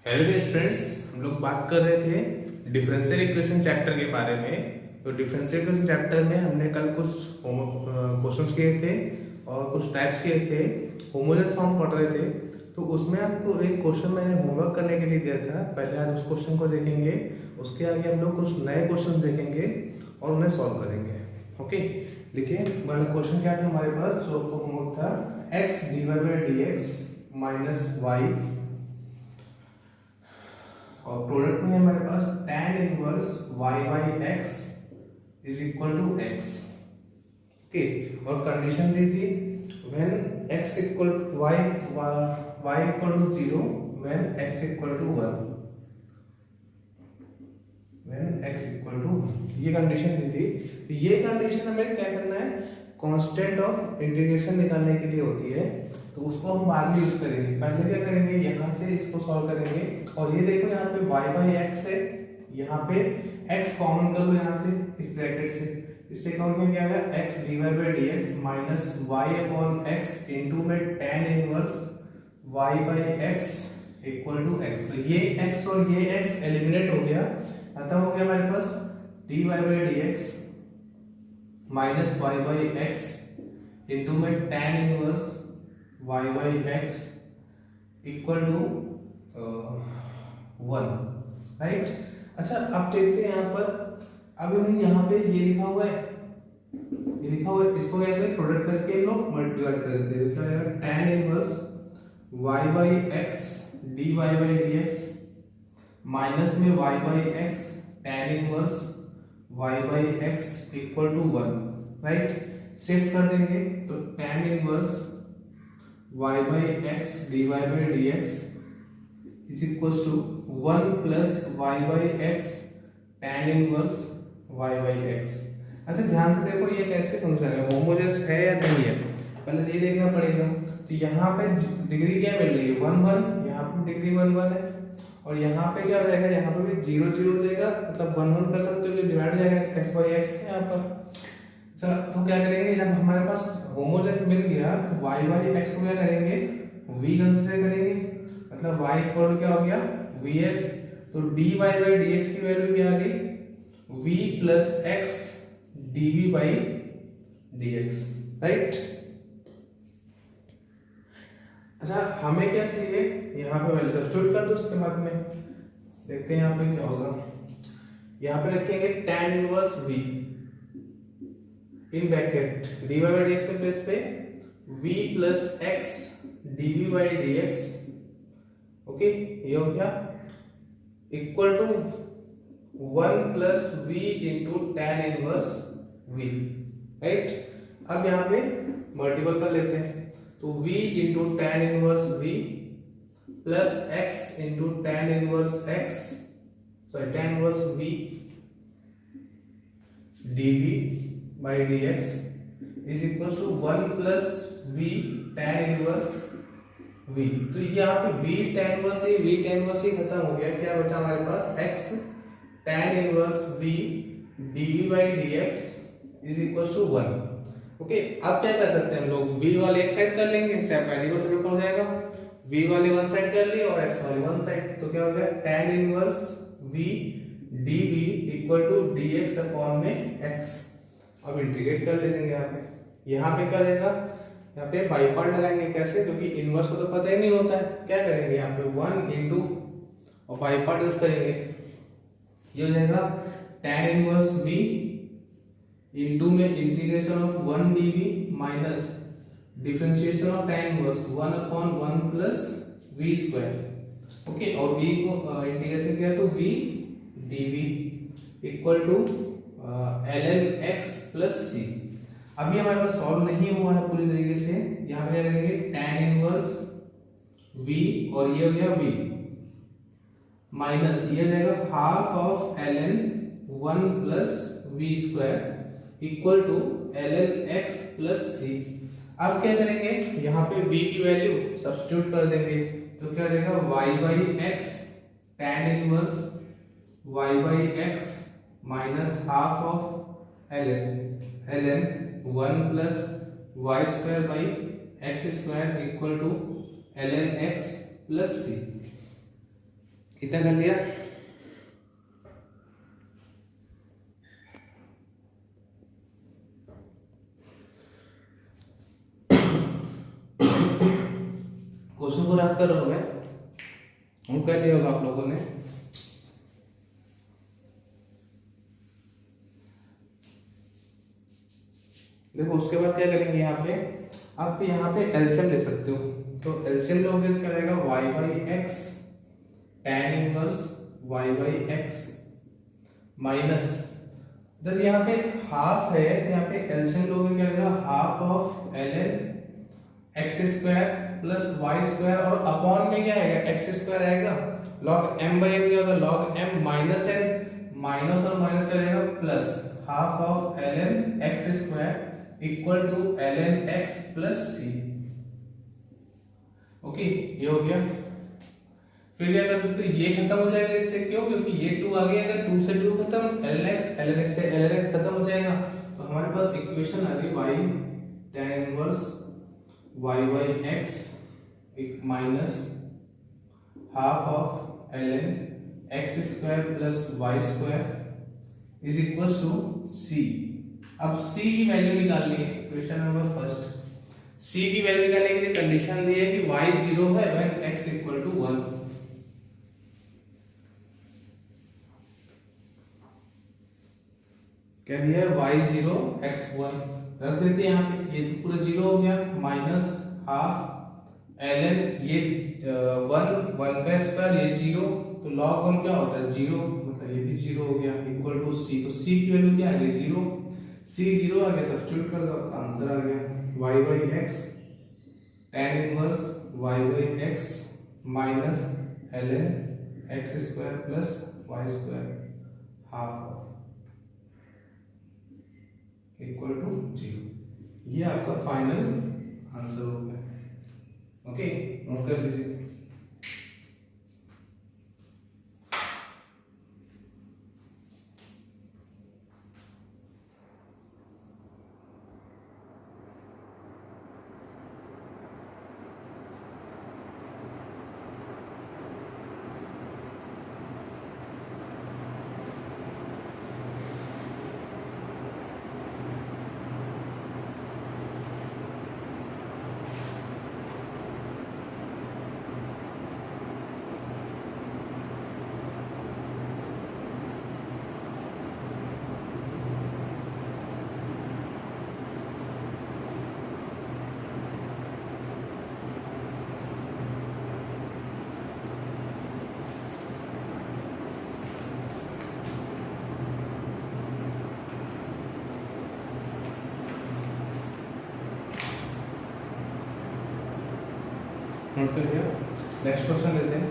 Hello dear students, हम लोग बात कर रहे थे डिफरेंशियल इक्वेशन चैप्टर के बारे में। तो डिफरेंशियल इक्वेशन चैप्टर में हमने कल कुछ क्वेश्चंस किए थे और कुछ टाइप्स किए थे। होमोजेनस फॉर्म पढ़ रहे थे, तो उसमें आपको एक क्वेश्चन मैंने होमवर्क करने के लिए दिया था। पहले आज उस क्वेश्चन को देखेंगे, उसके आगे हम लोग कुछ नए क्वेश्चन देखेंगे और उन्हें सॉल्व करेंगे। ओके, देखिए पहला क्वेश्चन क्या था हमारे पास, जो होमवर्क था x divide by dx minus y, और प्रोडक्ट में हमारे पास tan inverse y by x is equal to x। Okay, और कंडीशन दी थी when x equal y equal to 0, when x equal to 1, when x equal to, ये condition दी थी। तो ये कंडीशन हमें क्या करना है, कांस्टेंट ऑफ इंटीग्रेशन निकालने के लिए होती है, तो उसको हम बाद में यूज करेंगे। पहले क्या करेंगे, यहाँ से इसको सॉल्व करेंगे, और ये देखो यहाँ पे y बाई x है, यहाँ पे x कॉमन कर लो यहाँ से इस ब्रैकेट से, इससे कॉमन में क्या आएगा x divide by dx minus y upon x into में tan inverse y by x equal to x। तो ये x और ये x एलिमिनेट हो गया, खत्म हो गया हमारे पास dy by dx minus y by x into में tan inverse y by x equal to 1, right. अच्छा, अब देखते हैं यहाँ पर, अब हम यहाँ पे ये लिखा हुआ है, ये लिखा हुआ है, इसको क्या करें, प्रोडक्ट करके लोग मल्टीप्लाई कर देते हैं। क्या आएगा, tan inverse y by x dy by dx minus में y by x tan inverse y by x equal to 1, right. Shift कर देंगे तो tan inverse y by x dy by dx is equal to 1 plus y by x tan inverse y by x। अच्छा, ध्यान से देखो ये कैसे function है, होमोजेनस है या नहीं है, पहले ये देखना पड़ेगा। तो यहाँ पे डिग्री क्या मिल रही है, 1 1, यहाँ पे डिग्री 1 1 है, और यहाँ पे क्या हो जाएगा, यहाँ पे भी 0 0 हो जाएगा, मतलब 1 1 कर सकते हो, डिवाइड हो जाएगा x बाई x है यहाँ पर। अच्छा, तो क्या करेंगे, जब हमारे पास होमोजेनस मिल गया तो y बाई x को क्या करेंगे, v कंसीडर करेंगे, मतलब y इक्वल क्या हो गया vx। तो dy बाई dx की वैल्यू क्या आ गई, v plus x dv by dx, right. अच्छा, हमें क्या चाहिए, यहाँ पे वैल्यू सब्स्टिट्यूट कर दो, उसके बाद में देखते हैं यहाँ पे क्या होगा। यहाँ पे रखेंगे tan inverse v in bracket dy by dx के प्लेस पे v plus x dv by dx, okay, ये हो गया equal to 1 plus v into tan inverse v, right. अब यहाँ पे मल्टीपल कर लेते हैं, तो v into tan inverse v plus x into tan inverse x, sorry tan inverse v dv by dx is equal to 1 plus v tan inverse v। तो यहाँ पे v tan इनवर्स ही खत्म हो गया, क्या बचा हमारे पास x tan inverse v dv by dx is equal to 1। Okay, अब क्या कर सकते हैं हम लोग, v वाले एक साइड कर लेंगे, इससे वेरिएबल से पेपर हो जाएगा, v वाले वन साइड कर लिए और x वाले वन साइड, तो क्या हो गया tan inverse v dv equal to dx upon में x। अब इंटीग्रेट कर लेंगे यहाँ पे क्या देगा, यहाँ पे बाई पार्ट लगाएंगे, कैसे, क्योंकि इनवर्स को तो पता ही नहीं होता है। क्या करेंगे, यहाँ पे 1 इंटू और बाई पार्ट यूज करेंगे, ये हो जाएगा tan इनवर्स v इंटू में integration of 1 dv minus differentiation of tan inverse 1 upon 1 plus v square. Okay, और v को इंटीग्रेशन किया तो v dv equal to ln x plus c। अभी हमारे पास सॉल्व नहीं हुआ है पूरी तरीके से, यहाँ पे करेंगे tan इनवर्स v और ये हो गया v माइनस ये हो जाएगा half of ln 1 plus v square equal to ln x plus c। अब क्या करेंगे, यहाँ पे v की वैल्यू सब्स्टिट्यूट कर देंगे, तो क्या हो जाएगा y by x tan inverse y by x minus half of ln 1 plus y square by x square equal to ln x plus c। इतना कर लिया। क्वेश्चन को रख कर रहोगे हम कर लिया होगा आप लोगों ने। देखो उसके बाद क्या करेंगे, यहाँ पे आप यहाँ पे एलसीएम ले सकते हो। तो एलसीएम लोगे तो क्या रहेगा, y by x tan inverse y by x minus, जब यहाँ पे हाफ है तो यहाँ पे एलसीएम लोगे क्या रहेगा, half of ln x square plus Y square, और अपॉन में क्या आएगा, एक्स स्क्वायर आएगा, log m बाई m क्या होगा, log m minus n, minus और माइनस क्या रहेगा plus, half of ln x square equal to ln x plus c। Okay, ये हो गया। फिर क्या कर सकते हो, ये खत्म हो जाएगा इससे, क्यों, क्योंकि ये 2 आ गया, अगर 2 से 2 खत्म, ln x से ln x खत्म हो जाएगा, तो हमारे पास इक्वेशन आ गई y tan inverse y by x minus half of ln x square plus y square is equal to c। अब c की वैल्यू निकालनी है, क्वेश्चन नंबर फर्स्ट। c की वैल्यू निकालने के लिए कंडीशन दी है कि y 0 है व्हेन x इक्वल टू 1। क्या दिया है, y 0 x 1 रख देते हैं यहाँ पे, ये तो पूरा 0 हो गया, माइनस हाफ ln ये 1 का स्क्वायर, ये 0, तो log 1 क्या होता है 0, मतलब ये भी 0 हो गया, इक्वल टू c। तो c की वैल्यू क्या आ गई 0, c 0 आ गया, सब्स्टिट्यूट कर दो, आंसर आ गया y by x tan inverse y by x minus ln x square plus Y square half equal to 0। ये आपका फाइनल आंसर हो गया। ओके, नोट कर लीजिए। नोट कर लिया, नेक्स्ट क्वेश्चन लेते हैं।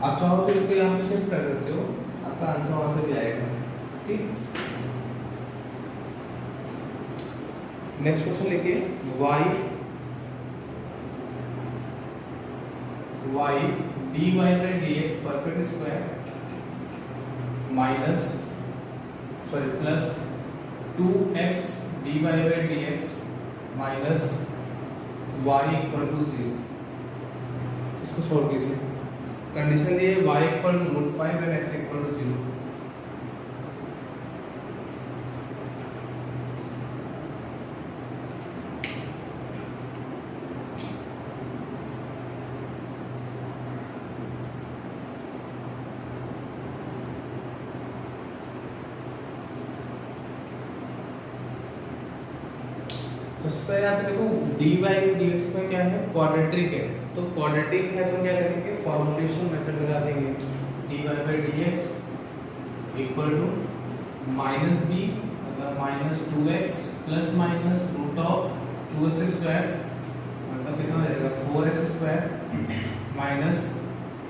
आप चाहो तो इसको यहाँ पे शिफ्ट कर सकते हो, आपका आंसर वहां से भी आएगा। ठीक, नेक्स्ट क्वेश्चन लिखिए, y dy by dx perfect square minus plus 2x dy by dx minus y equal to 0। इसको सॉल्व कीजिए। कंडीशन दी है y equal to √5 and x equal to 0। तो इसका यहाँ पे देखो dy dx में क्या है, क्वाड्रेटिक है, तो क्वाड्रेटिक है तो क्या करेंगे, फॉर्मुलेशन मेथड लगा देंगे, dy dx equal to minus b मतलब minus 2x plus minus root of 2x square मतलब कितना हो जाएगा 4x स्क्वायर माइनस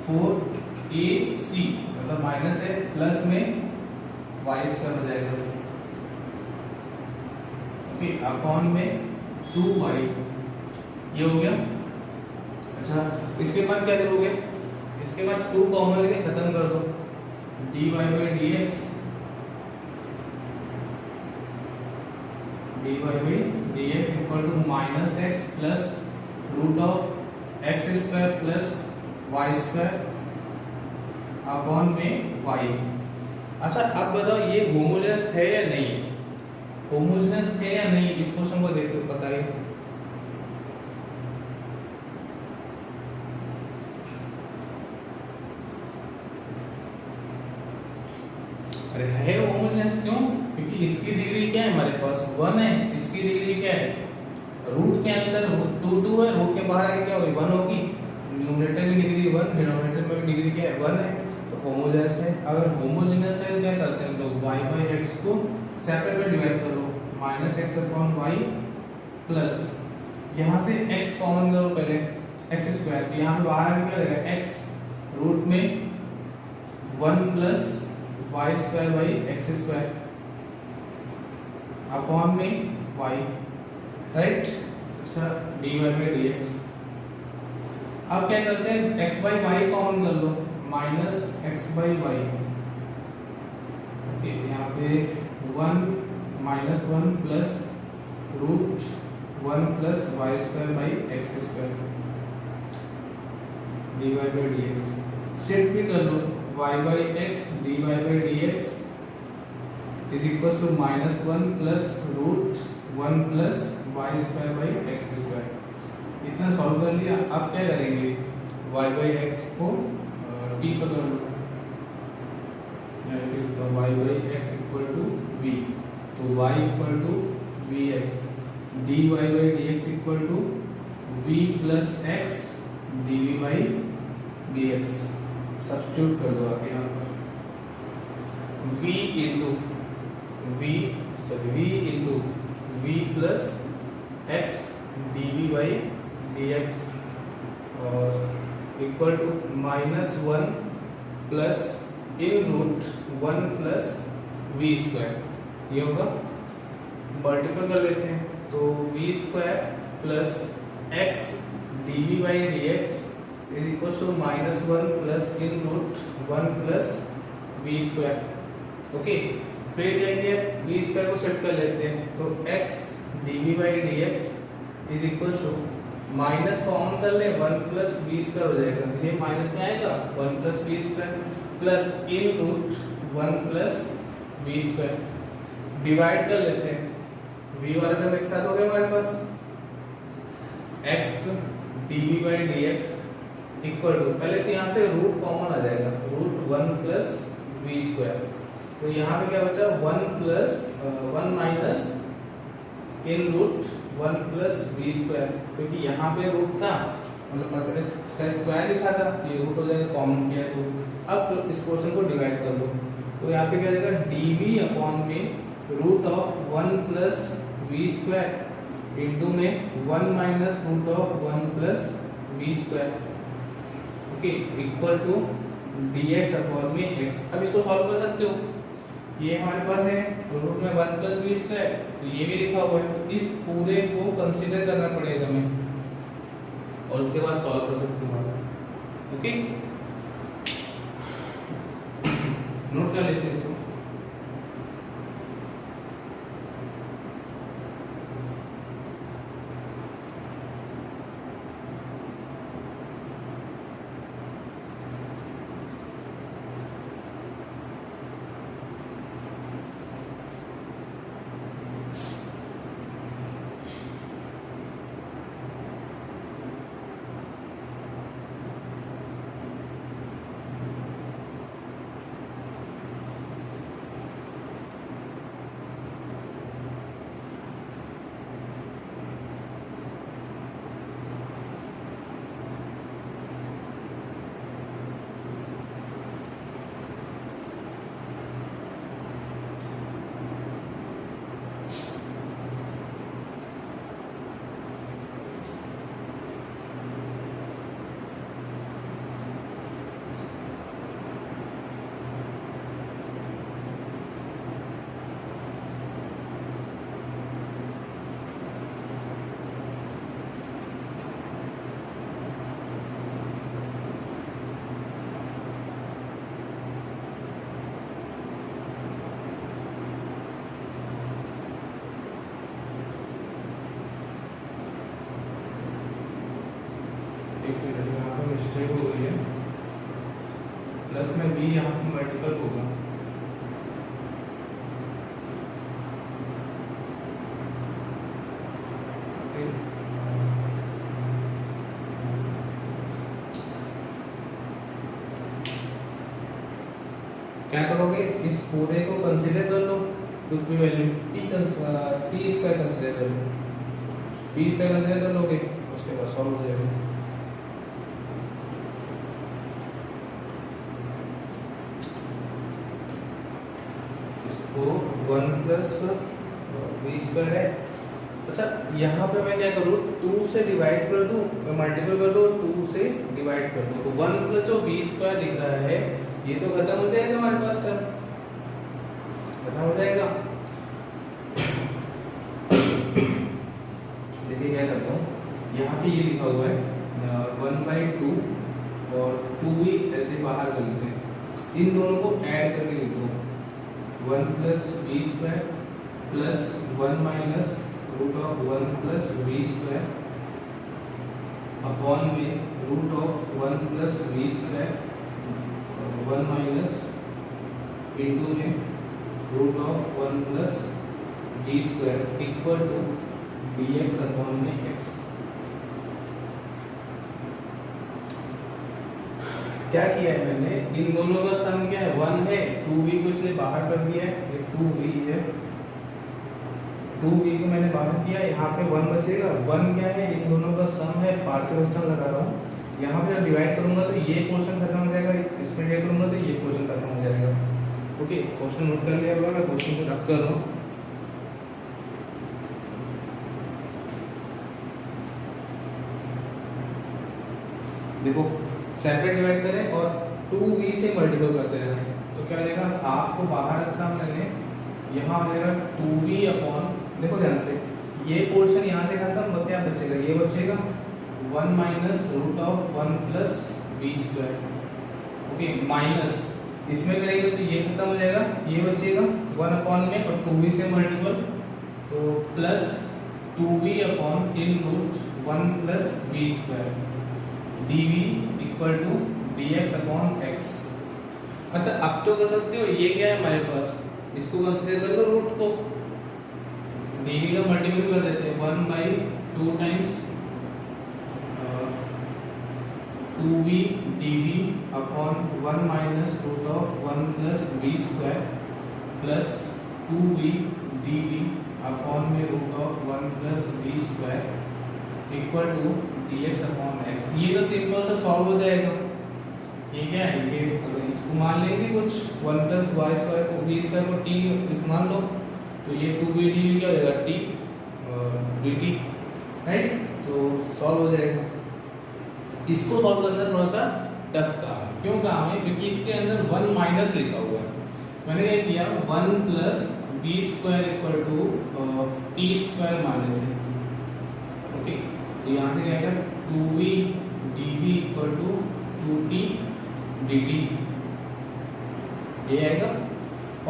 4ac मतलब माइनस है प्लस में y स्क्वायर हो जाएगा। ओके, अपॉन में 2y, ये हो गया। अच्छा इसके बाद क्या करोगे, इसके बाद 2 कॉमन लेके खत्म कर दो, dy by dx equal to minus x plus root of x square plus Y square upon में y। अच्छा अब बताओ ये होमोजेनस है या नहीं, होमोजेनस है या नहीं, इस क्वेश्चन को देखो बताइए। अरे है होमोजेनस, क्यों? क्योंकि इसकी डिग्री क्या है हमारे पास 1 है, इसकी डिग्री क्या है, रूट के अंदर 2 है, रूट के बाहर आके क्या होगी 1 होगी, न्यूमरेटर की डिग्री 1, डिनोमिनेटर में भी डिग्री क्या है 1 है, तो होमोजेनस है। अगर होमोजेनस है क्या करते हैं लोग, y बाई एक्स को सेपरेट में डिवाइड कर लो, minus x upon y plus यहाँ से x कॉमन करो पहले एक्स स्क्वायर, तो यहाँ पे बाहर आके क्या आएगा x रूट में 1 plus Y square by x square upon में y, राइट। अच्छा dy बाई dx, अब क्या करते हैं x बाई वाई कॉमन कर लो, minus x by y, okay यहाँ पे 1 minus 1 plus root 1 plus Y square by x square dy by dx, set भी कर लो y by x dy by dx is equal to minus 1 plus root 1 plus Y square by x square. इतना solve कर लिया, अब क्या करेंगे y by x को t पकड़ लो, तो y by x equal to v, तो y equal to v x, dy by dx equal to v plus x dv by dx, substitute कर दो आगे यहाँ पर v into v plus x dv by dx और equal to minus 1 plus in root 1 plus we square, ये होगा multiple कर लेते हैं, तो v square plus x dv by dx is equal to minus 1 plus in root 1 plus we square, okay. फिर क्या किया, वी स्क्वायर को सेट कर लेते हैं, तो x dv by dx is equal to minus common कर ले 1 प्लस वी स्क्वायर हो जाएगा, ये माइनस में आएगा 1 plus we square plus in root 1 plus we square, divide कर लेते हैं, v वाला टर्म एक साथ हो गया हमारे पास, x dv by dx equal to, पहले तो यहाँ से रूट कॉमन आ जाएगा, रूट 1 प्लस वी स्क्वायर, तो यहाँ पे क्या बचा 1 plus 1 minus in root 1 plus we square, क्योंकि यहाँ पे रूट था मतलब परफेक्ट इसका स्क्वायर लिखा था, ये रूट हो जाएगा कॉमन किया, तो अब इस पोर्शन को डिवाइड कर दो, तो यहाँ पे क्या आ जाएगा dv अपॉन में root of 1 plus we square into में 1 minus root of 1 plus we square, okay, equal to dx upon में x। अब इसको सॉल्व कर सकते हो, ये हमारे पास है रूट में 1 प्लस वी स्क्वायर, तो ये भी लिखा हुआ है, तो इस पूरे को कंसीडर करना पड़ेगा हमें और उसके बाद सॉल्व कर सकते हो, ओके। नोट कर लीजिए इसको। मिस्टेक हो गई है, प्लस में b यहाँ पे मल्टीपल होगा, क्या करोगे, इस पूरे को कंसीडर कर लो, कुछ भी वैल्यू टी स्क्वायर कंसीडर कर लो, टी स्क्वायर कंसीडर कर लोगे, उसके बाद सॉल्व हो जाएगा। इसको 1 प्लस वी स्क्वायर है। अच्छा यहाँ पे मैं क्या करूँ, 2 से डिवाइड कर दूँ, मल्टीपल कर दूँ, 2 से डिवाइड कर दूँ, तो 1 प्लस जो वी स्क्वायर दिख रहा है ये तो खत्म हो जाएगा हमारे पास, सर खत्म हो जाएगा। देखिए क्या करता हूँ, यहाँ पे ये लिखा हुआ है 1/2 और 2v ऐसे बाहर कर लेते हैं, इन दोनों को ऐड करके लिख दो, 1 plus we square plus 1 minus root of 1 plus we square upon में root of 1 plus we square 1 minus into में root of 1 plus we square equal to D x upon में एक्स। क्या किया है मैंने, इन दोनों का सम क्या है, 1 है, 2v को इसने बाहर कर दिया है, ये 2v है, 2v को मैंने बाहर किया, यहाँ पे 1 बचेगा, 1 क्या है, इन दोनों का सम है, पार्शियल सम लगा रहा हूँ, यहाँ पे जब डिवाइड करूंगा तो ये पोर्शन खत्म हो जाएगा, इसमें डिवाइड करूंगा तो ये पोर्शन खत्म हो जाएगा। ओके, क्वेश्चन नोट कर लिया होगा, मैं क्वेश्चन को रख कर रहा हूँ। देखो सेपरेट डिवाइड करें और 2v से मल्टीपल करते हैं, तो क्या आएगा, हाफ को बाहर रखा मैंने, यहाँ आ जाएगा 2v अपॉन, देखो ध्यान से, ये पोर्शन यहाँ से खत्म, क्या बचेगा, ये बचेगा 1 minus root of 1 plus we square, okay, minus इसमें करेंगे तो ये खत्म हो जाएगा, ये बचेगा 1 अपॉन में और 2v से मल्टीपल, तो plus 2v upon in root 1 plus we square dv equal to dx upon x। अच्छा अब तो कर सकते हो, ये क्या है हमारे पास, इसको कंसीडर कर लो रूट को, dv का मल्टीपल कर देते हैं, 1/2 times 2v dv upon 1 minus root of 1 plus we square plus 2v dv upon में root of 1 plus we square equal to dx upon x। ये तो सिंपल सा सॉल्व हो जाएगा, ये क्या है, ये अगर इसको मान लेंगे कुछ 1 प्लस वाई स्क्वायर को वी स्क्वायर को t इस मान लो, तो ये 2v dv क्या हो जाएगा, t dt, राइट, तो सॉल्व हो जाएगा। इसको सॉल्व करना थोड़ा सा टफ काम है, क्यों काम है, क्योंकि इसके अंदर 1 माइनस लिखा हुआ है, मैंने क्या किया 1 plus we square equal to t square मान लेते हैं, ओके, तो यहाँ से क्या आएगा 2v dv equal to 2t dt, ये आएगा,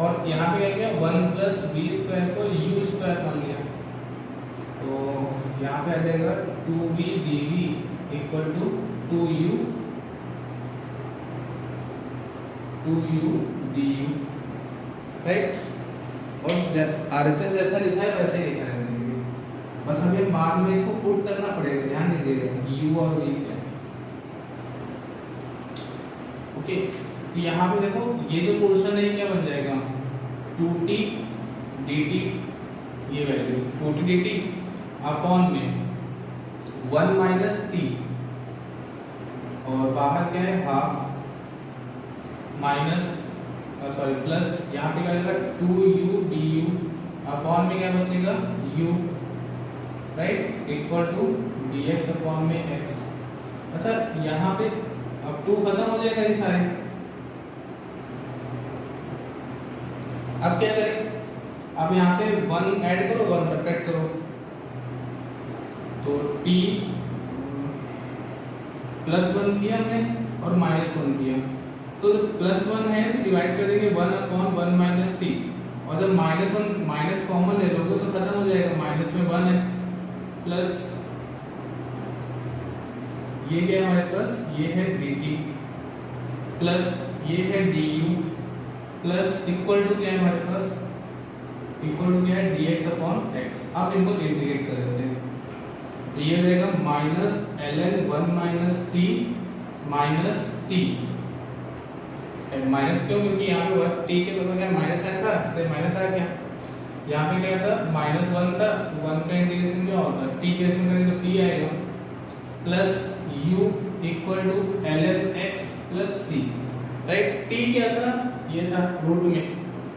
और यहाँ पे क्या किया 1 प्लस वी स्क्वायर को u स्क्वायर मान लिया, तो यहाँ पे आ जाएगा 2v dv equal to 2u du, right, और RHS जैसा लिखा है वैसे ही लिखा है, बस हमें बाद में इसको पुट करना पड़ेगा, ध्यान दीजिएगा u और v क्या है, ओके। तो यहाँ पे देखो ये जो पोर्शन है क्या बन जाएगा 2t dt, ये वैल्यू 2t dt अपॉन में 1 माइनस t, और बाहर क्या है हाफ माइनस सॉरी प्लस, यहाँ पे क्या हो जाएगा 2u du अपॉन में क्या बचेगा u, right, equal to dx upon में x। अच्छा यहाँ पे अब 2 खत्म हो जाएगा ये सारे, अब क्या करें, अब यहाँ पे 1 ऐड करो 1 सब्ट्रैक्ट करो, तो t +1 किया हमने और -1 किया, तो +1 है तो डिवाइड कर देंगे 1 अपॉन 1 माइनस टी, और जब -1 माइनस कॉमन ले लोगे तो खत्म हो जाएगा, माइनस में 1 है, प्लस ये क्या है हमारे पास, ये है dt प्लस ये है du प्लस इक्वल टू क्या है हमारे पास, इक्वल टू क्या है dx अपॉन x। अब इनको इंटीग्रेट कर देते हैं तो ये हो जाएगा minus ln 1 minus t minus t। Minus क्यों, क्योंकि यहाँ पे t के बगल में माइनस आया था इसलिए माइनस आ गया। यहाँ पे क्या था माइनस 1 था, 1 का इंटीग्रेशन क्या होता है t केस में करें तो t आएगा plus u equal to ln x plus c। Right, t क्या था, ये था रूट में,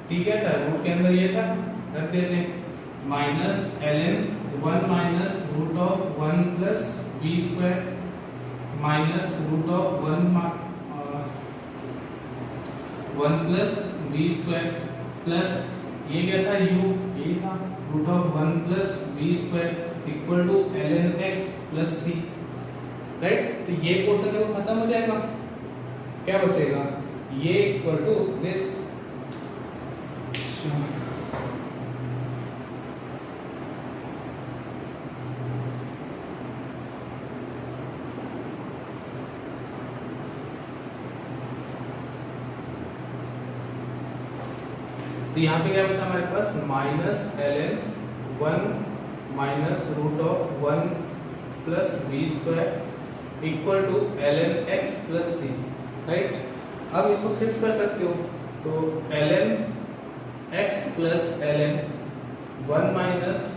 t क्या था रूट के अंदर ये था, रख देते हैं minus ln 1 minus root of 1 plus b square minus root of 1 plus b square plus ये क्या था u, यही था root of 1 plus b square equal to ln x plus c। Right, तो ये पोर्शन देखो खत्म हो जाएगा, क्या बचेगा ये इक्वल टू दिस। तो यहाँ पे क्या बचा हमारे पास minus ln 1 minus root of 1 plus B square equal to ln x plus c। Right, अब इसको शिफ्ट कर सकते हो तो ln x plus ln 1 minus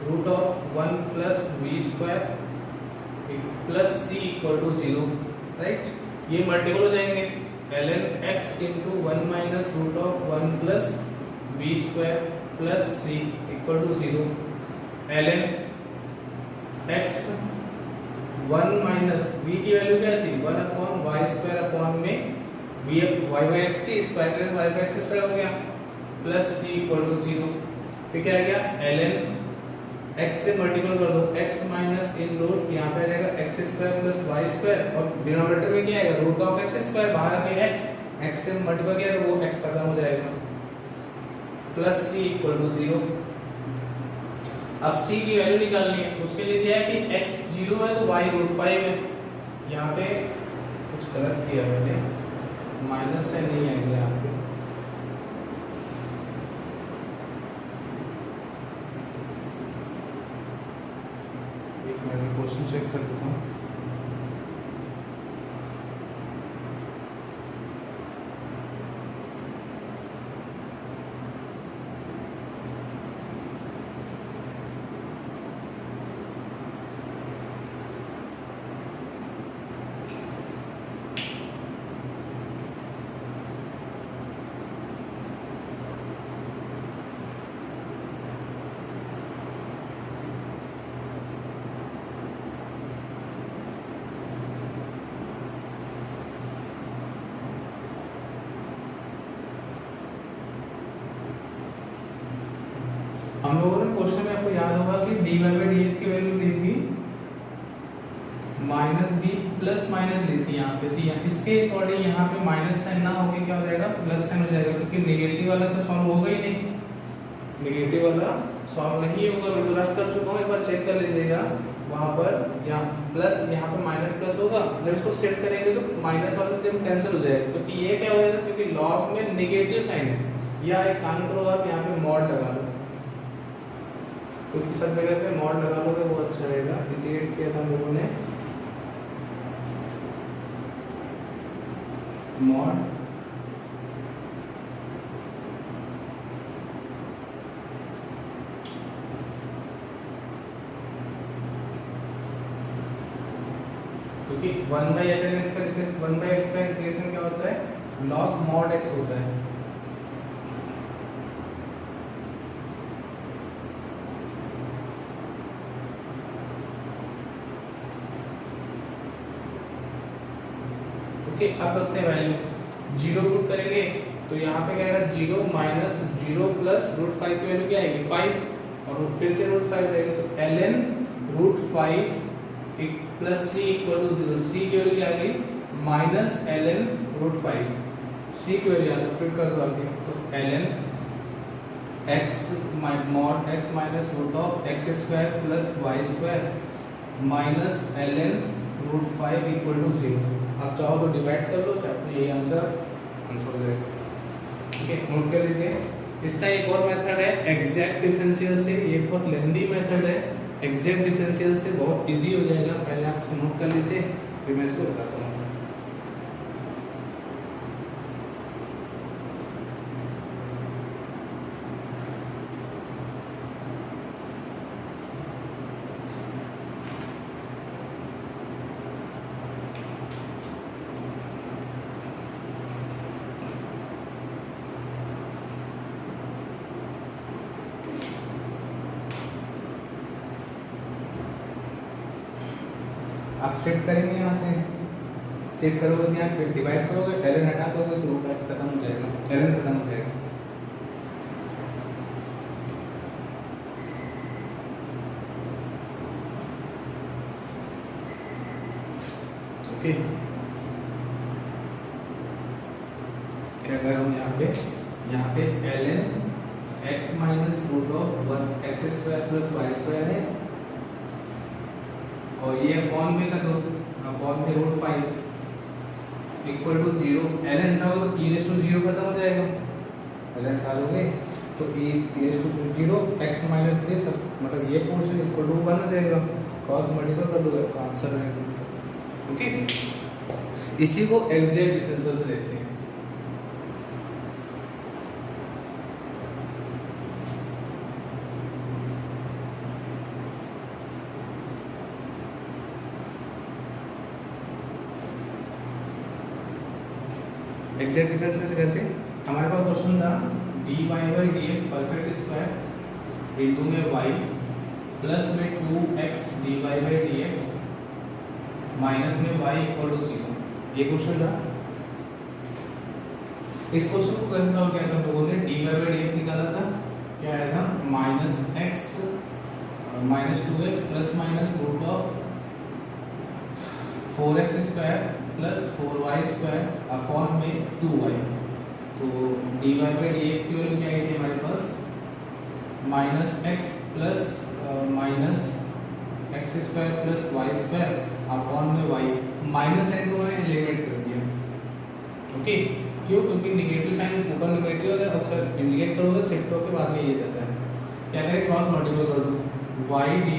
root of 1 plus B square plus c equal to 0। Right, ये multiple हो जाएंगे ln x into 1 minus root of 1 plus B square plus c equal to 0। ln x 1 minus v की value क्या थी 1 upon Y square upon में v y by x थी, square y by x square हो गया plus c equal to 0। फिर क्या आ गया ln x से मल्टीपल कर दो x माइनस इन रूट यहाँ पे आ जाएगा x square plus Y square और डिनोमिनेटर में क्या आएगा रूट ऑफ x स्क्वायर, बाहर के x से मल्टीपल किया तो वो x खत्म हो जाएगा प्लस c इक्वल टू 0। अब c की वैल्यू निकालनी है, उसके लिए क्या है कि x 0 है तो y रूट 5 है। यहाँ पे कुछ गलत किया मैंने, माइनस से नहीं आएगा यहाँ पे, एक मिनट क्वेश्चन चेक कर देता हूँ। हम लोगों ने क्वेश्चन में आपको याद होगा कि dy बाई dx की वैल्यू ली थी माइनस b प्लस माइनस ली थी यहाँ पे, तो इसके अकॉर्डिंग यहाँ पे माइनस साइन ना होके क्या हो जाएगा प्लस साइन हो जाएगा, क्योंकि नेगेटिव वाला तो सॉल्व होगा ही नहीं, नेगेटिव वाला सॉल्व नहीं होगा। मैं तो रफ कर चुका हूँ, एक बार चेक कर लीजिएगा वहाँ पर, यहाँ प्लस यहाँ पे माइनस प्लस होगा, जब इसको शिफ्ट करेंगे तो माइनस वाला टर्म कैंसिल हो जाएगा, क्योंकि ये क्या हो जाएगा क्योंकि लॉग में नेगेटिव साइन है। या एक काम करो आप यहाँ पे मॉड लगा लो, क्योंकि सब जगह पे मॉड लगा लोगे वो अच्छा रहेगा। इंटीग्रेट किया था हम लोगों ने मॉड क्योंकि 1 बाई x का डिफरेंस 1 बाई x का इंटीग्रेशन क्या होता है log mod x होता है। ओके, अब रखते हैं वैल्यू, 0 पुट करेंगे तो यहाँ पे क्या आएगा 0 माइनस 0 प्लस रूट 5 की वैल्यू क्या आएगी 5 और फिर से रूट 5 आएगा, तो ln root 5 plus c equal to 0। c की वैल्यू क्या आ गई माइनस ln रूट 5, c की वैल्यू यहाँ सब्स्टिट्यूट कर दो आगे, तो ln x mod x minus root of x square plus y square minus ln √5 equal to 0। आप चाहो तो डिवाइड कर लो, चाहे तो यही आंसर हो जाएगा। ठीक है, नोट कर लीजिए। इसका एक और मेथड है एग्जैक्ट डिफरेंशियल से, ये बहुत लेंदी मेथड है। एग्जैक्ट डिफरेंशियल से बहुत इजी हो जाएगा, पहले आप नोट कर लीजिए फिर मैं इसको बताता हूँ। आप शिफ्ट करेंगे, यहाँ से शिफ्ट करोगे तो यहाँ पे डिवाइड करोगे, एरर हटा दोगे तो रूट खत्म हो जाएगा, एरर खत्म हो जाएगा। ओके, क्या कर रहा हूँ यहाँ पे ln x minus root of 1 x square plus Y square है, और ये अपॉन में कर दो, अपॉन में √5 इक्वल टू 0। ln हटाओगे तो e टू 0 खत्म हो जाएगा, ln हटाओगे तो e to 0 x minus this, मतलब ये पोर्शन इक्वल टू 1 हो जाएगा, क्रॉस मल्टीपल कर दोगे आपका आंसर आएगा। ओके, इसी को एग्जैक्ट डिफरेंशियल से देखते हैं। एग्जैक्ट डिफरेंशियल से कैसे, हमारे पास क्वेश्चन था dy/dx परफेक्ट स्क्वायर इंटू में y प्लस में 2x dy/dx माइनस में y इक्वल टू 0, ये क्वेश्चन था। इस क्वेश्चन को कैसे सॉल्व किया था हम लोगों ने, dy/dx निकाला था, क्या आया था -x -2x plus minus root of 4x square plus 4y square upon में 2y। तो dy/dx की वैल्यू क्या आई थी हमारे पास, -x plus minus x square plus Y square upon में y, माइनस साइन को मैंने एलिमिनेट कर दिया। ओके, क्यों, क्योंकि नेगेटिव साइन ऊपर नेगेटिव है और फिर इंडिकेट करोगे शिफ्ट होकर बाद में ये जाता है। क्या करें, क्रॉस मल्टीपल कर दो, y dy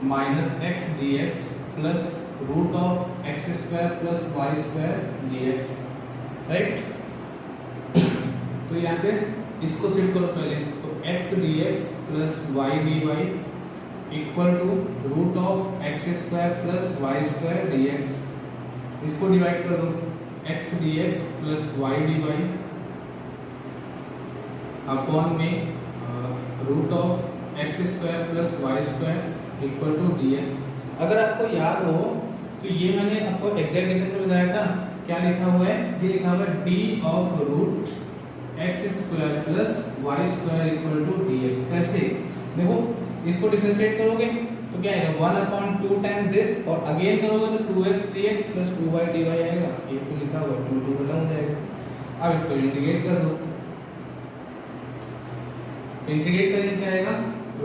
minus x dx plus root of x square plus Y square dx, right. तो यहाँ पे इसको शिफ्ट करो पहले, तो x dx plus y dy equal to root of x square plus Y square dx, इसको divide कर दो, x dx plus y dy upon में root of x square plus Y square equal to dx। अगर आपको याद हो तो ये मैंने आपको एग्जैक्ट डिफरेंस बताया था, क्या लिखा हुआ है, ये लिखा हुआ है d of root x square plus Y square equal to dx। कैसे, देखो इसको डिफरेंशिएट करोगे तो क्या आएगा 1/2 टाइम दिस, और अगेन करोगे तो 2x dx plus 2y dy आएगा, ये तो लिखा हुआ 2 2 खत्म हो जाएगा। अब इसको इंटीग्रेट कर दो, इंटीग्रेट करेंगे क्या आएगा,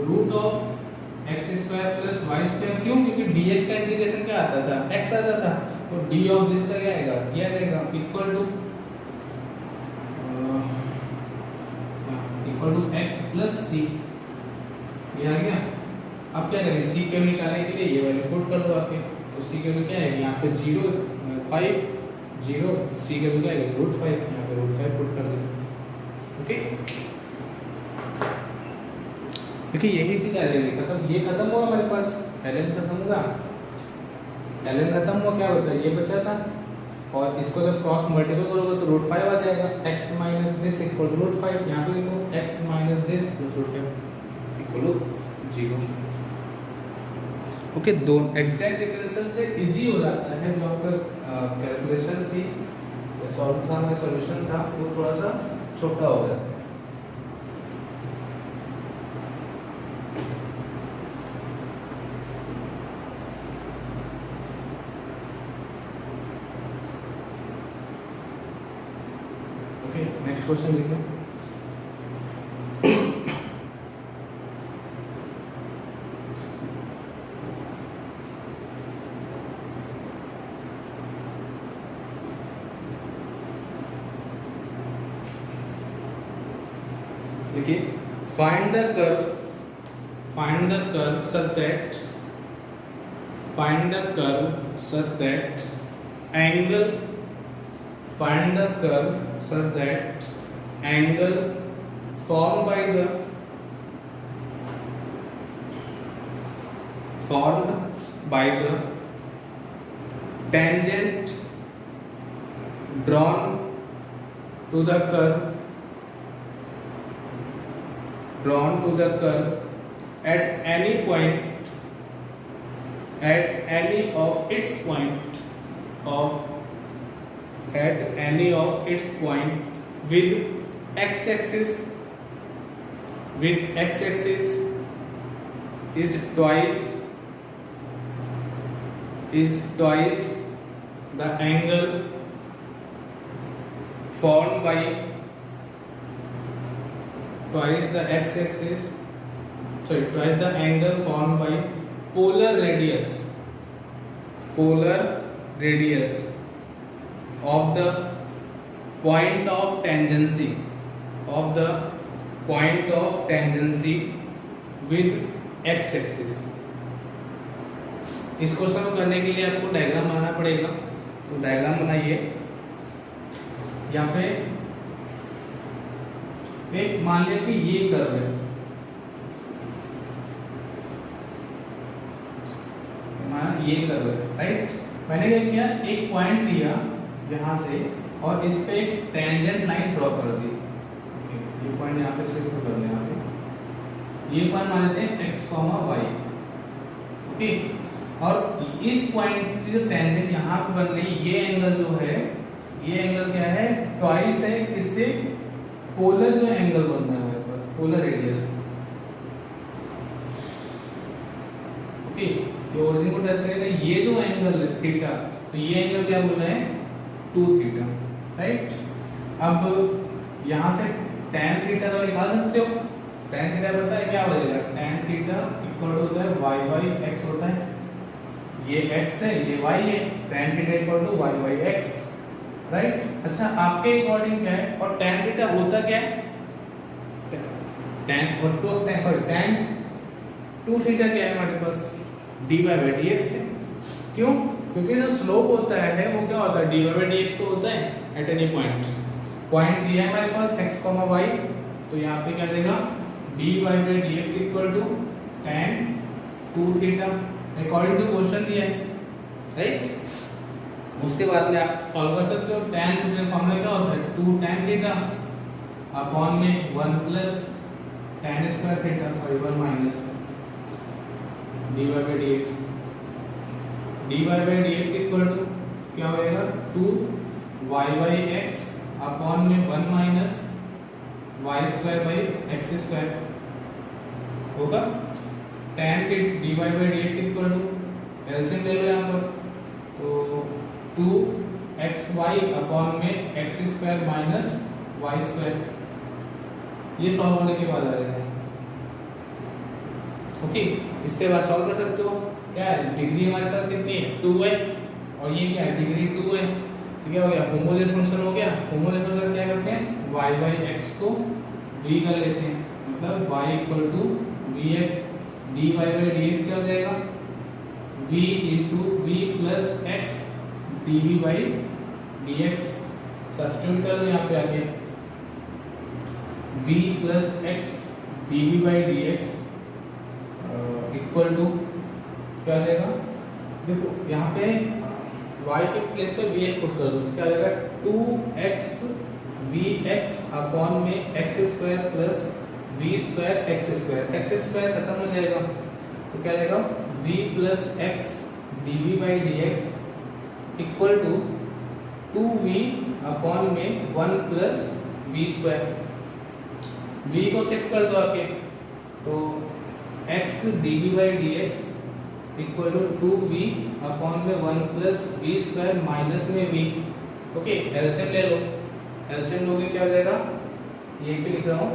root of x square plus Y square, क्यों, क्योंकि dx का इंटीग्रेशन क्या आता था, x आता था, तो d ऑफ दिस का क्या आएगा, ये आ जाएगा equal to x plus c, ये आ गया। अब क्या करें, c की वैल्यू निकालने के लिए ये वैल्यू पुट कर दो आके, तो c की वैल्यू क्या आएगी, यहाँ पे 0 5 0, c की वैल्यू क्या आएगी √5, यहाँ पे √5 पुट कर दो। ओके, देखिए यही चीज आ जाएगी, खत्म, ये खत्म हुआ हमारे पास, ln खत्म होगा, ln खत्म हुआ, क्या बचा, ये बचा था, और इसको जब क्रॉस मल्टीपल करोगे तो √5 आ जाएगा, x minus this equal to √5, यहाँ पे देखो x minus this plus √5 equal to 0। Okay, दो एग्जैक्ट डिफरेंशियल से इजी हो जाता है, जो आपका कैलकुलेशन थी, सॉल्व था, हमारा सॉल्यूशन था, वो थोड़ा सा छोटा हो जाता है। नेक्स्ट क्वेश्चन देखिए, देखिए find the curve such that angle formed by the tangent drawn to the curve at any of its point with x-axis is twice the angle formed by twice the angle formed by polar radius of the point of tangency with x-axis। इस question को करने के लिए आपको diagram बनाना पड़ेगा, तो diagram बनाइए। यहाँ पे एक मान लिया कि ये कर्व है, ये कर्व है, राइट। मैंने क्या किया, एक पॉइंट लिया यहाँ से और इस पे एक टेंजेंट लाइन ड्रॉ कर दी। ये पॉइंट यहाँ पे शिफ्ट कर लें, यहाँ पे ये पॉइंट मान लेते हैं x, y, ओके। और इस पॉइंट से जो टेंजेंट यहाँ पे बन रही, ये एंगल जो है, ये एंगल क्या है, ट्वाइस है किससे, पोलर जो एंगल बन रहा है हमारे पास, पोलर रेडियस, ओके। ये ओरिजिन को टच करेगा, ये जो एंगल है थीटा, तो ये एंगल क्या बोल रहे हैं, 2 थीटा, राइट। अब यहाँ से tan थीटा तो निकाल सकते हो, tan थीटा पता है क्या हो जाएगा, tan थीटा इक्वल होता है y x होता है, ये x है ये y है, tan theta equal to y x, right. अच्छा आपके अकॉर्डिंग क्या है, और tan थीटा होता क्या है, tan 2 थीटा क्या है हमारे पास, dy/dx है। क्यों, क्योंकि जो स्लोप होता है वो क्या होता है, dy/dx तो होता है एट एनी पॉइंट दिया है हमारे पास x, y, तो यहाँ पे क्या देगा, dy/dx equal to tan 2 theta according to question दिया है, राइट। उसके बाद में आप सॉल्व कर सकते हो, tan थीटा फॉर्मूला क्या होता है, 2 tan थीटा अपॉन में 1 plus tan square theta, sorry 1 minus dy/dx equal to क्या होएगा, 2y/x अपॉन में 1 माइनस y²/x² होगा। tan के dy/dx इक्वल टू एलसीएम ले लो यहाँ पर, तो 2xy अपॉन में x² माइनस y², ये सॉल्व होने के बाद आ जाएगा, ओके। इसके बाद सॉल्व कर सकते हो, क्या है, डिग्री हमारे पास कितनी है, 2 है, और ये क्या है, डिग्री 2 है, तो क्या हो गया, होमोजेनियस फंक्शन हो गया। होमोजेनियस फंक्शन क्या करते हैं, y/x को v कर लेते हैं, मतलब y equal to vx, dy/dx क्या हो जाएगा, v into v plus x dv/dx, substitute कर लो यहाँ पे आके, v plus x dv/dx equal to क्या आ जाएगा, देखो यहाँ पे y के प्लेस पे vx पुट कर दो, क्या आ जाएगा, 2x vx अपॉन में x² प्लस v²x² खत्म हो जाएगा, तो क्या आ जाएगा, v plus x dv/dx equal to 2v upon में 1 प्लस v², v को शिफ्ट कर दो आके, तो x dv/dx equal to 2v upon में 1 प्लस v² माइनस में v, ओके। एलसीएम ले लो, एलसीएम लोगे क्या हो जाएगा, ये भी लिख रहा हूँ,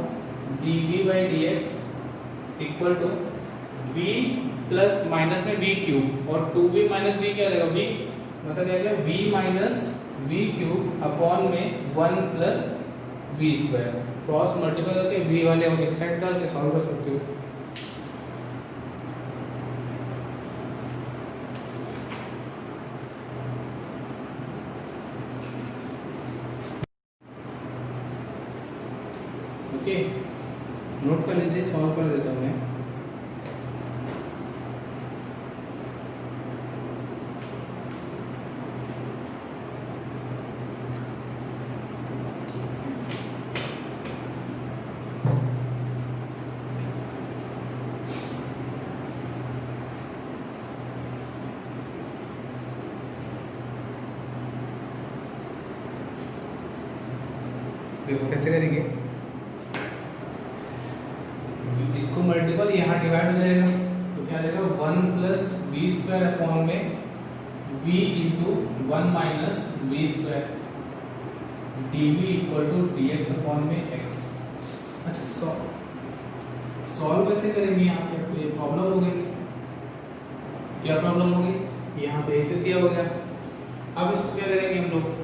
dv/dx equal to v plus minus में v क्यूब, और 2v माइनस v क्या हो जाएगा, v मतलब क्या हो जाएगा, v minus v cube upon में 1 plus we square, cross multiple करके वी वाले एक साइड डाल के सॉल्व कर सकते हो। ओके, नोट कर लीजिए, सॉल्व कर देता हूँ मैं। देखो कैसे करेंगे, इसको मल्टीपल यहाँ डिवाइड हो जाएगा तो क्या आ जाएगा, 1 प्लस वी स्क्वायर अपॉन में v into 1 minus we square d we equal to D x upon में x। अच्छा, सॉल्व कैसे करेंगे, यहाँ पे आपको ये प्रॉब्लम हो गई। क्या प्रॉब्लम हो गई, यहाँ पे एक दिया हो गया। अब इसको क्या करेंगे हम लोग,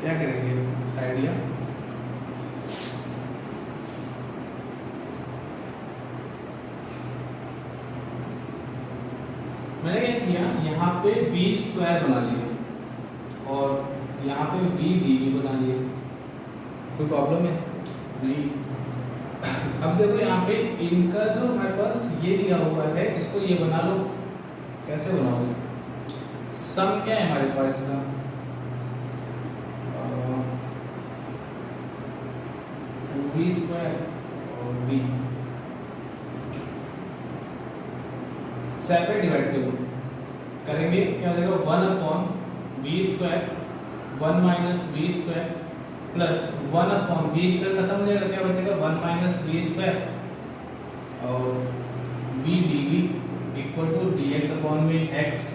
क्या करेंगे आइडिया, मैंने क्या किया, यहाँ पे वी स्क्वायर बना लिया और यहाँ पे वी डी वी बना लिया। कोई प्रॉब्लम है नहीं। अब देखो यहाँ पे इनका जो हमारे पास ये दिया हुआ है, इसको ये बना लो। कैसे बनाओगे, सम क्या है हमारे पास इसका, वी स्क्वायर और वी सेपरेट डिवाइड करेंगे, क्या हो जाएगा, 1 upon v square 1 minus we square plus 1 upon v square खत्म हो जाएगा, क्या बचेगा 1 माइनस वी स्क्वायर और v D we equal to D x upon में एक्स।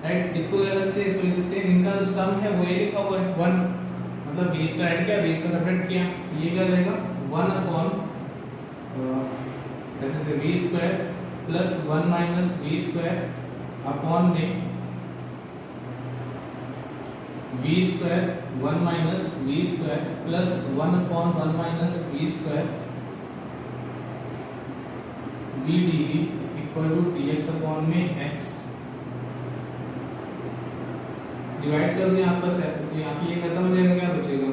राइट, इसको क्या करते हैं, इसको लिख सकते हैं, इनका जो सम है वो ये लिखा हुआ है 1, मतलब वी स्क्वायर ऐड किया, वी स्क्वायर सेपरेट किया, ये क्या हो जाएगा 1 अपॉन जैसे V square plus 1 minus we square upon में V square 1 minus we square plus 1 upon 1 minus we square we D we equal to D x upon में X. Divide कर दिया आपस है तो यहाँ पे ये खत्म हो जाएगा, क्या बचेगा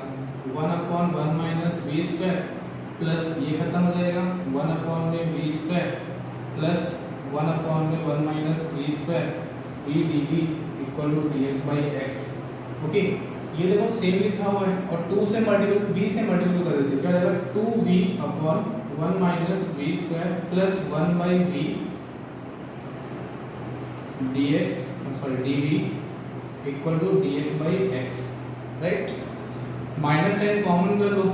1 upon 1 minus we square plus ये खत्म हो जाएगा 1 अपॉन में वी स्क्वायर प्लस 1 अपॉन में 1 minus we square we D we equal to D x by x. Okay, ये देखो सेम लिखा हुआ है और 2 से मल्टीपल वी से मल्टीपल कर देते हैं, क्या हो जाएगा 2v upon 1 minus we square plus 1 by v d x sorry d we equal to D x by x. Right, minus sign common कर लो,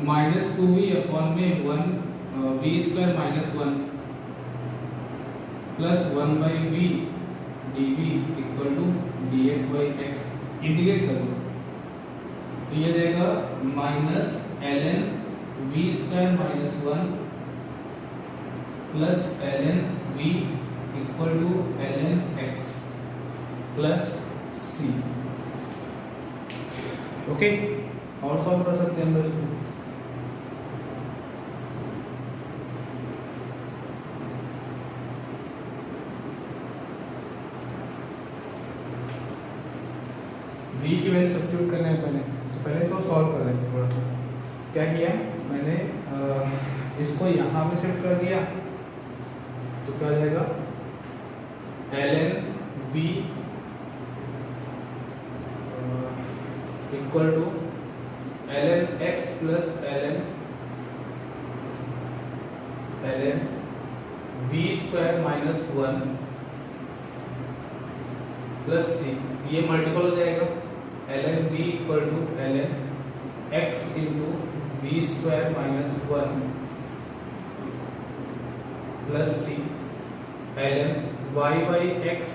माइनस 2v अपॉन में 1 v square minus 1 plus 1 by v D we equal to D x by x. Integrate कर लो तो ये जाएगा minus L N V square minus 1 plus L N V equal to L N X plus C. Okay, और solve कर सकते हैं हम लोग इसको। v की वैल्यू सब्स्टिट्यूट करने हैं पहले इसको सॉल्व कर लेंगे थोड़ा सा। क्या किया मैंने, इसको यहाँ पे शिफ्ट कर दिया तो क्या हो जाएगा L N V equal to L N X plus L N V square minus 1 plus C, ये मल्टीपल हो जाएगा L N V equal to L N X into V square minus 1 plus C L N Y by x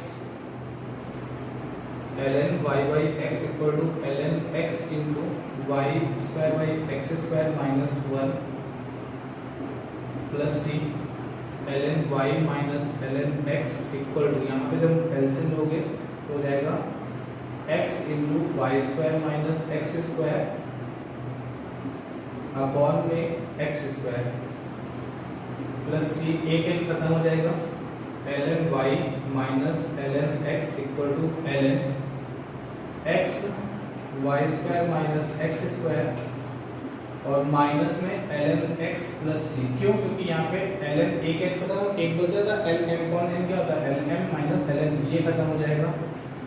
equal to L N X into Y square by x square minus 1 plus C L N Y minus L N X equal to, यहाँ पे जब LCM लोगे तो हो जाएगा into Y square minus x square upon में x square plus c, एक x खत्म हो जाएगा, ln y minus ln x equal to ln x y square minus x square और माइनस में ln x प्लस सी। क्यों? क्योंकि यहाँ पे ln एक x खत्म हो, एक बचा था, ln कौन n क्या होता है, ln माइनस ln, ये खत्म हो जाएगा,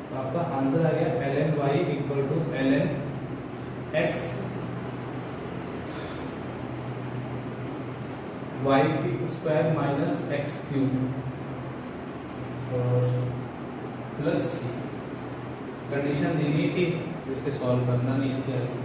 तो आपका आंसर आ गया ln y equal to ln x y की स्क्वायर माइनस एक्स क्यूब और प्लस सी। कंडीशन दी गई थी, इसके सॉल्व करना नहीं, इसके आगे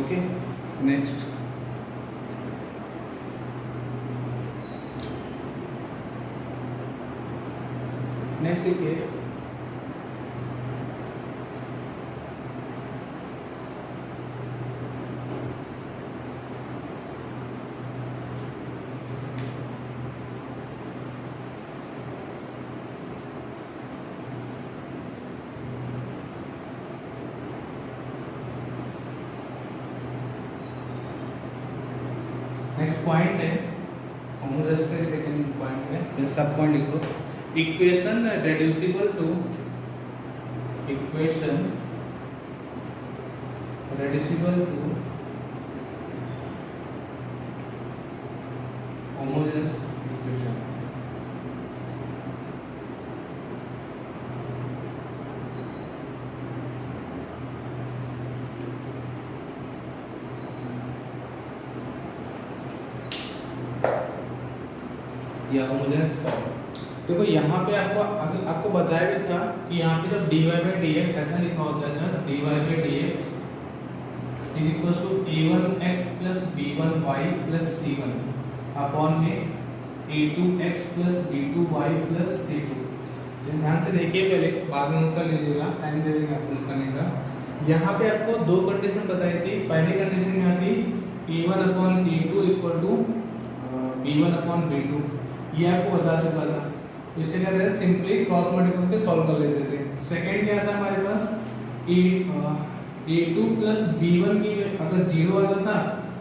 ओके। नेक्स्ट देखिए, नेक्स्ट पॉइंट है होमोजेनस का सेकंड पॉइंट है, ये सब पॉइंट लिख लो। Equation reducible to homogeneous equation. या होमोजेनस फॉर्म। देखो यहाँ पे आपको बताया भी था कि यहाँ पे जब dy by dx ऐसा लिखा होता है ना, dy by dx is equal to a1x plus b1y plus c1 upon में a2x plus b2y plus c2। ध्यान से देखिए, पहले बाद में नोट कर लीजिएगा, टाइम दे देंगे आपको नोट करने का। यहाँ पे आपको दो कंडीशन बताई थी। पहली कंडीशन क्या थी, a1 upon a2 equal to b1 upon b2, ये आपको बता चुका था। तो इससे क्या करते थे, सिंपली क्रॉस मल्टीप्लाई करके सॉल्व कर लेते थे। सेकंड क्या था हमारे पास, a2 प्लस b1 की अगर 0 आता था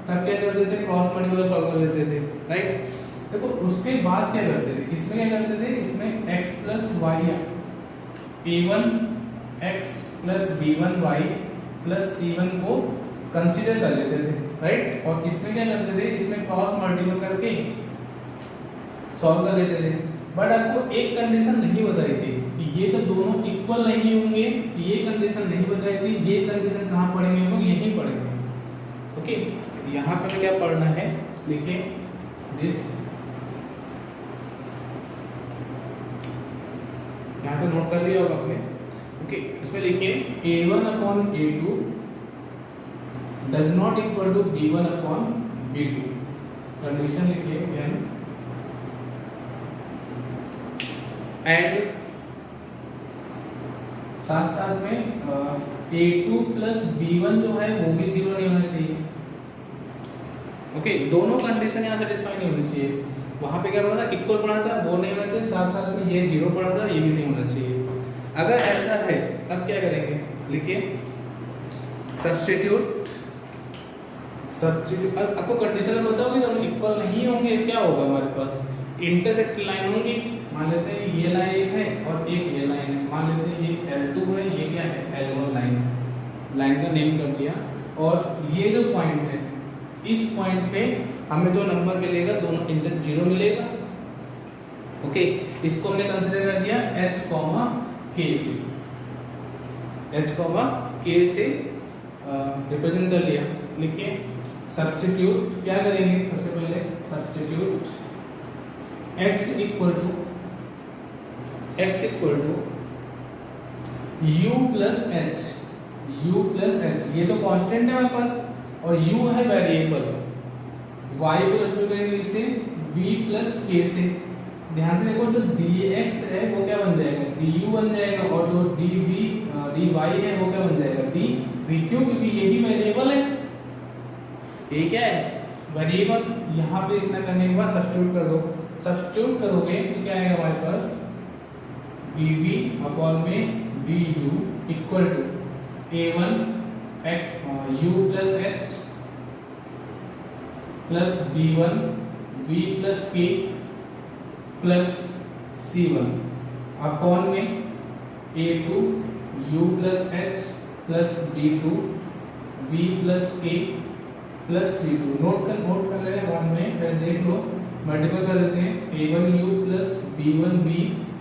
तब क्या करते थे, क्रॉस मल्टीप्लाई सॉल्व कर लेते थे, राइट। देखो उसके बाद क्या करते थे, इसमें क्या करते थे, इसमें x plus y a1 x plus b1 y plus c1 को कंसीडर कर लेते थे, राइट। और इसमें क्या करते थे, इसमें क्रॉस मल्टीप्लाई करके सॉल्व कर लेते थे। बट आपको एक कंडीशन नहीं बताई थी कि ये तो दोनों इक्वल नहीं होंगे, ये कंडीशन नहीं बताई थी। ये कंडीशन कहाँ पढ़ेंगे हम लोग, यहीं पढ़ेंगे, ओके। यहाँ पर क्या पढ़ना है, देखिए दिस, यहाँ तो नोट कर लिया होगा आपने, ओके। इसमें लिखिए a1 upon a2 does not equal to b1 upon b2। Condition लिखिए n एंड साथ साथ में a2 प्लस b1 जो है वो भी 0 नहीं होना चाहिए, ओके। दोनों कंडीशन यहाँ सेटिस्फाई नहीं होनी चाहिए। वहां पे क्या पढ़ा था, इक्वल पढ़ा था, वो नहीं होना चाहिए। साथ साथ में ये 0 पढ़ा था, ये भी नहीं होना चाहिए। अगर ऐसा है तब क्या करेंगे, लिखिए सब्स्टिट्यूट आपको कंडीशन में बताओगे दोनों इक्वल नहीं होंगे, क्या होगा हमारे पास, इंटरसेक्ट लाइन होंगी। मान लेते हैं ये लाइन एक है और एक ये लाइन है, मान लेते हैं ये L2 है, ये क्या है L1 लाइन का नेम कर दिया। और ये जो पॉइंट है इस पॉइंट पे हमें जो नंबर मिलेगा दोनों इंटर 0 मिलेगा। ओके, इसको हमने कंसीडर कर दिया h कॉमा k से, h कॉमा k से रिप्रेजेंट कर लिया। लिखिए सब्स्टिट्यूट क्या करेंगे, सबसे पहले substitute x equal to u plus h, ये तो कांस्टेंट है हमारे पास और u है वेरिएबल, y को सब्स्टिट्यूट करेंगे इसे v प्लस k से। ध्यान से देखो जो dx है वो क्या बन जाएगा, du बन जाएगा, और जो dy है वो क्या बन जाएगा, dv, क्यों, क्योंकि यही वेरिएबल है, ये क्या है वेरिएबल। यहाँ पे इतना करने के बाद सब्स्टिट्यूट कर दो, सब्स्टिट्यूट करोगे तो क्या आएगा हमारे पास, dv अपॉन में du equal to a1 u plus h plus b1 v plus k plus c1 upon में a2 u plus h plus b2 v plus k plus c2। Note कर ले बाद में, पहले देख लो, मल्टीपल कर देते हैं, a1 u plus b1 v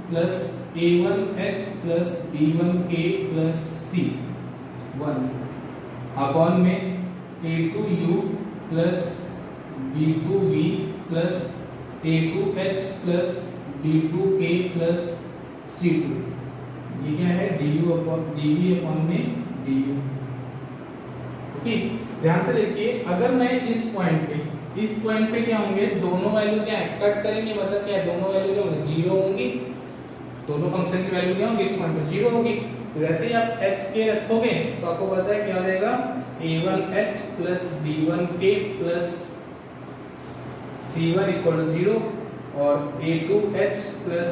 plus a1 h plus b1 k plus c1 upon में a2 u plus b2 v plus a2 h plus b2 k plus c2। ये क्या है, du अपॉन dv अपॉन में du। Okay, ध्यान से देखिए, अगर मैं इस पॉइंट पे क्या होंगे, दोनों वैल्यू क्या है, कट करेंगे, मतलब क्या है, दोनों वैल्यू क्या होंगी, 0 होंगी, दोनों फंक्शन की वैल्यू क्या होंगी, इस पॉइंट पे 0 होगी। तो जैसे ही आप h k रखोगे तो आपको पता है क्या हो जाएगा, a1h plus b1k plus c1 equal to 0 और a2h plus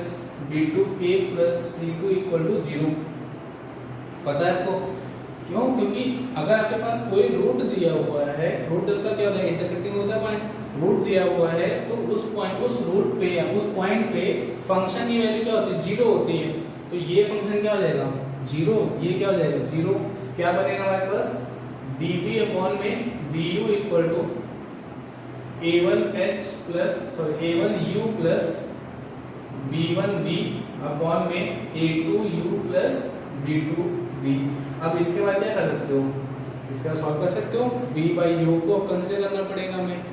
b2k plus c2 equal to 0। पता है आपको क्यों, क्योंकि अगर आपके पास कोई रूट दिया हुआ है, रूट का क्या होता है, इंटरसेक्टिंग होता है पॉइंट, रूट दिया हुआ है तो उस रूट पे या उस पॉइंट पे फंक्शन की वैल्यू क्या होती है, 0 होती है। तो ये फंक्शन क्या हो जाएगा, 0, ये क्या हो जाएगा 0, क्या बनेगा हमारे पास, dv अपॉन में du equal to a1h plus a1u plus b1v upon में a2u प्लस b2v। अब इसके बाद क्या कर सकते हो, इसका सॉल्व कर सकते हो, v बाई u को कंसीडर करना पड़ेगा हमें,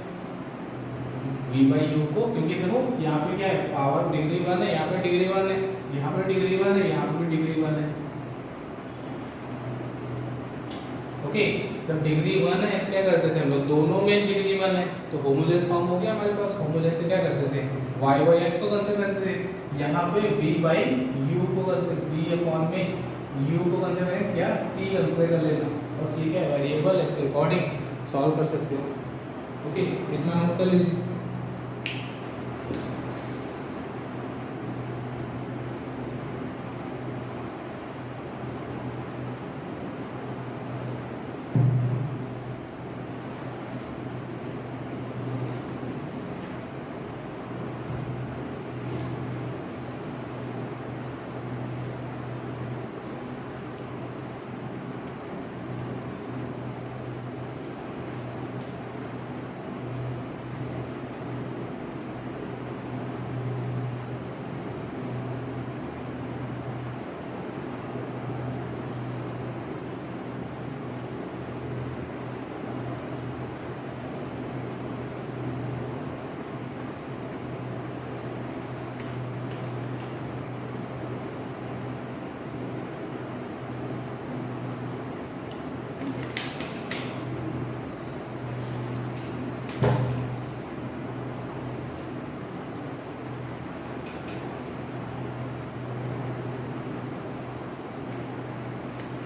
v बाई u को, क्योंकि देखो यहाँ पे क्या है, पावर डिग्री 1 है, यहाँ पे डिग्री 1 है, यहाँ पे डिग्री 1 है, यहाँ पे डिग्री 1 है। ओके, जब डिग्री 1 है क्या करते थे हम लोग, दोनों में डिग्री 1 है तो होमोजेनियस फॉर्म हो गया हमारे पास। होमोजेनियस से क्या करते थे, y बाई x को कंसीडर करते थे, यहाँ पे v बाई u को कंसीडर, v अपॉन में u को कंसीडर करें, क्या t कंसीडर कर लेना, और ठीक है वेरिएबल इसके अकॉर्डिंग सॉल्व कर सकते हो। ओके, इतना नोट कर लीजिए।